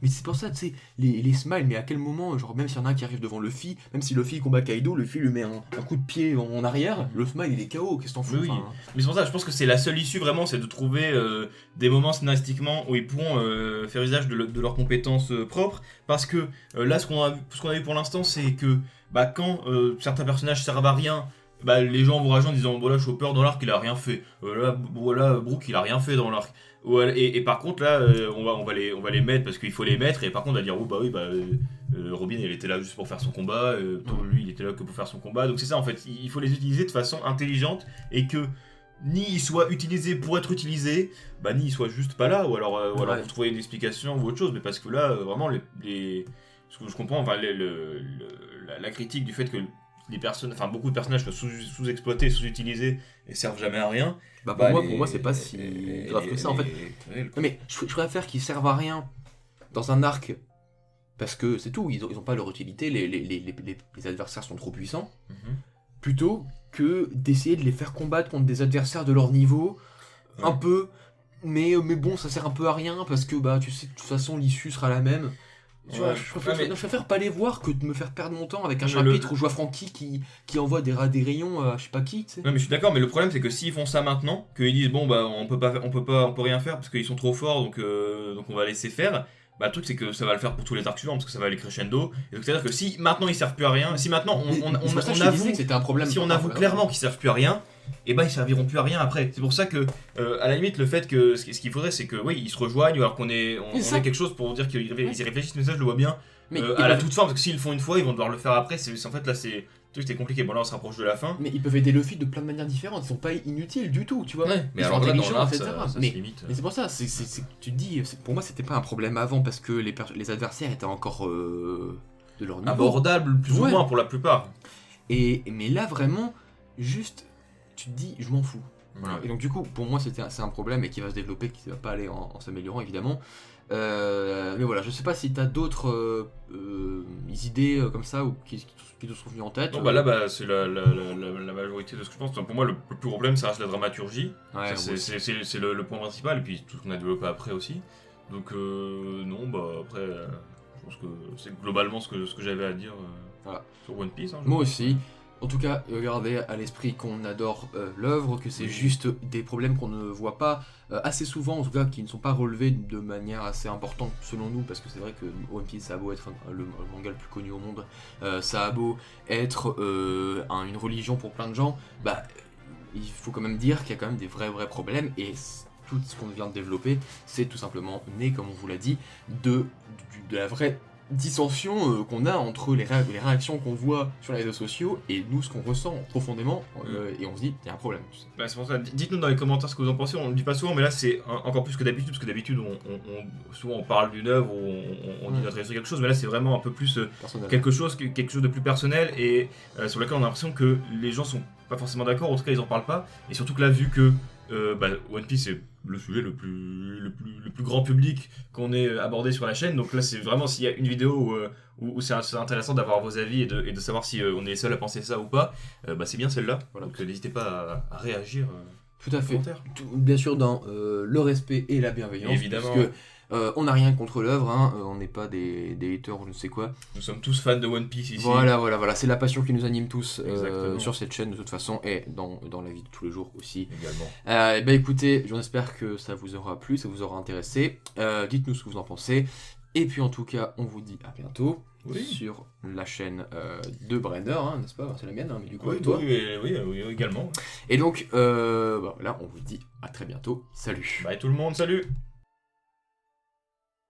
mais c'est pour ça tu sais les smiles, mais à quel moment, genre même s'il y en a un qui arrive devant Luffy, même si Luffy combat Kaido, Luffy lui met un coup de pied en arrière, le smile il est KO, qu'est-ce que t'en fous? Oui. Mais c'est pour ça je pense que c'est la seule issue vraiment, c'est de trouver des moments scénaristiquement où ils pourront faire usage de leurs compétences propres, parce que là ce qu'on a vu pour l'instant, c'est que quand certains personnages servent à rien, les gens vont rager en disant voilà, Chopper dans l'arc il a rien fait, voilà, Brook il a rien fait dans l'arc, et par contre là on va les mettre parce qu'il faut les mettre, et par contre on va dire Robin il était là juste pour faire son combat, lui il était là que pour faire son combat, donc c'est ça en fait, il faut les utiliser de façon intelligente, et que ni ils soient utilisés pour être utilisés, ni ils soient juste pas là, ou alors vous trouvez une explication ou autre chose, mais parce que là vraiment ce que je comprends, la critique du fait que beaucoup de personnages soient sous-exploités, sous-utilisés et servent jamais à rien. Pour moi c'est pas si grave que ça en fait. Non, mais je préfère qu'ils servent à rien dans un arc parce que c'est tout, ils ont pas leur utilité, les adversaires sont trop puissants, plutôt que d'essayer de les faire combattre contre des adversaires de leur niveau, un peu, mais bon, ça sert un peu à rien parce que tu sais de toute façon l'issue sera la même. Tu vois, je préfère pas les voir que de me faire perdre mon temps avec un chapitre où je vois Franky qui envoie des rayons à je sais pas qui, tu sais. Non mais je suis d'accord, mais le problème c'est que s'ils font ça maintenant, qu'ils disent on peut rien faire parce qu'ils sont trop forts, donc on va laisser faire. Le truc c'est que ça va le faire pour tous les arcs suivants parce que ça va aller crescendo. Et donc c'est-à-dire que si maintenant ils servent plus à rien, si maintenant on avoue que c'était un problème, si on avoue clairement qu'ils servent plus à rien, ils serviront plus à rien après. C'est pour ça que à la limite le fait que ce qu'il faudrait c'est que ils se rejoignent, alors qu'on ait quelque chose pour dire qu'ils y réfléchissent, mais ça je le vois bien à la toute fin, parce que s'ils le font une fois ils vont devoir le faire après. En fait là c'est c'était compliqué. Bon là on se rapproche de la fin. Mais ils peuvent aider Luffy de plein de manières différentes, ils sont pas inutiles du tout, tu vois. Mais alors là dans l'arc, ça mais se limite. Mais c'est pour ça, tu te dis, pour moi c'était pas un problème avant parce que les adversaires étaient encore de leur niveau. Abordables plus ou moins pour la plupart. Mais là vraiment, juste, tu te dis je m'en fous. Voilà. Et donc du coup pour moi c'est un problème et qui va se développer, qui va pas aller en s'améliorant évidemment. Mais voilà, je sais pas si t'as d'autres idées comme ça ou qui te sont venues en tête. Non, là c'est la majorité de ce que je pense. Pour moi le plus gros problème ça reste la dramaturgie. C'est le point principal, et puis tout ce qu'on a développé après aussi. Donc après je pense que c'est globalement ce que j'avais à dire sur One Piece. Moi aussi. En tout cas, gardez à l'esprit qu'on adore l'œuvre, que c'est juste des problèmes qu'on ne voit pas assez souvent, en tout cas qui ne sont pas relevés de manière assez importante selon nous, parce que c'est vrai que One Piece ça a beau être le manga le plus connu au monde, ça a beau être une religion pour plein de gens, il faut quand même dire qu'il y a quand même des vrais problèmes, et tout ce qu'on vient de développer, c'est tout simplement né, comme on vous l'a dit, de la vraie dissension qu'on a entre les réactions qu'on voit sur les réseaux sociaux et nous ce qu'on ressent profondément, et on se dit il y a un problème. C'est pour ça, dites-nous dans les commentaires ce que vous en pensez. On ne le dit pas souvent, mais là c'est encore plus que d'habitude, parce que d'habitude souvent on parle d'une œuvre ou on dit notre avis sur quelque chose, mais là c'est vraiment un peu plus quelque chose de plus personnel, et sur lequel on a l'impression que les gens sont pas forcément d'accord, en tout cas ils en parlent pas, et surtout que là vu que One Piece c'est le sujet le plus grand public qu'on ait abordé sur la chaîne, donc là c'est vraiment, s'il y a une vidéo où c'est intéressant d'avoir vos avis et de savoir si on est les seuls à penser ça ou pas, c'est bien celle-là, voilà. Donc n'hésitez pas à réagir. Tout à fait, bien sûr dans le respect et la bienveillance, évidemment. Parce que On n'a rien contre l'œuvre, hein, on n'est pas des haters ou je ne sais quoi. Nous sommes tous fans de One Piece ici. Voilà, c'est la passion qui nous anime tous Exactement. sur cette chaîne de toute façon et dans la vie de tous les jours aussi. Également. Et bah écoutez, j'espère que ça vous aura plu, ça vous aura intéressé. Dites-nous ce que vous en pensez. Et puis en tout cas, on vous dit à bientôt sur la chaîne de Brender, hein, n'est-ce pas? C'est la mienne, hein, mais du coup, Oui, toi. oui, également. Et donc, là, on vous dit à très bientôt. Salut. Bye tout le monde, salut.